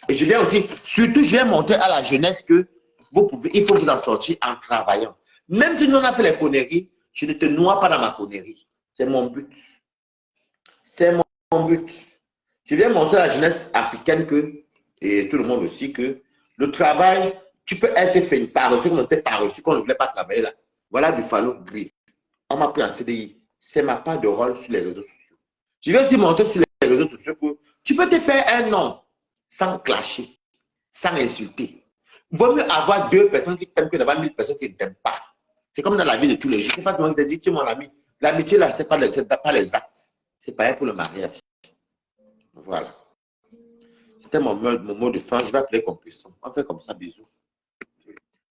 Et je viens aussi, surtout, je viens montrer à la jeunesse que vous pouvez, il faut vous en sortir en travaillant. Même si nous on a fait les conneries, je ne te noie pas dans ma connerie. C'est mon but. C'est mon but. Je viens montrer à la jeunesse africaine que, et tout le monde aussi, que le travail, tu peux être fait paresseux, qu'on n'était pas reçu, qu'on ne voulait pas travailler là. Voilà du fallo gris. On m'a pris en CDI. C'est ma part de rôle sur les réseaux sociaux. Je vais aussi montrer sur les réseaux sociaux que tu peux te faire un nom sans clasher, sans insulter. Vaut mieux avoir 2 personnes qui t'aiment que d'avoir 1000 personnes qui ne t'aiment pas. C'est comme dans la vie de tous les jours. C'est pas tout le monde qui te dit, tu es mon ami. L'amitié là, c'est pas les actes. C'est pareil pour le mariage. Voilà. C'était mon mot de fin. Je vais appeler compression. On fait comme ça, bisous.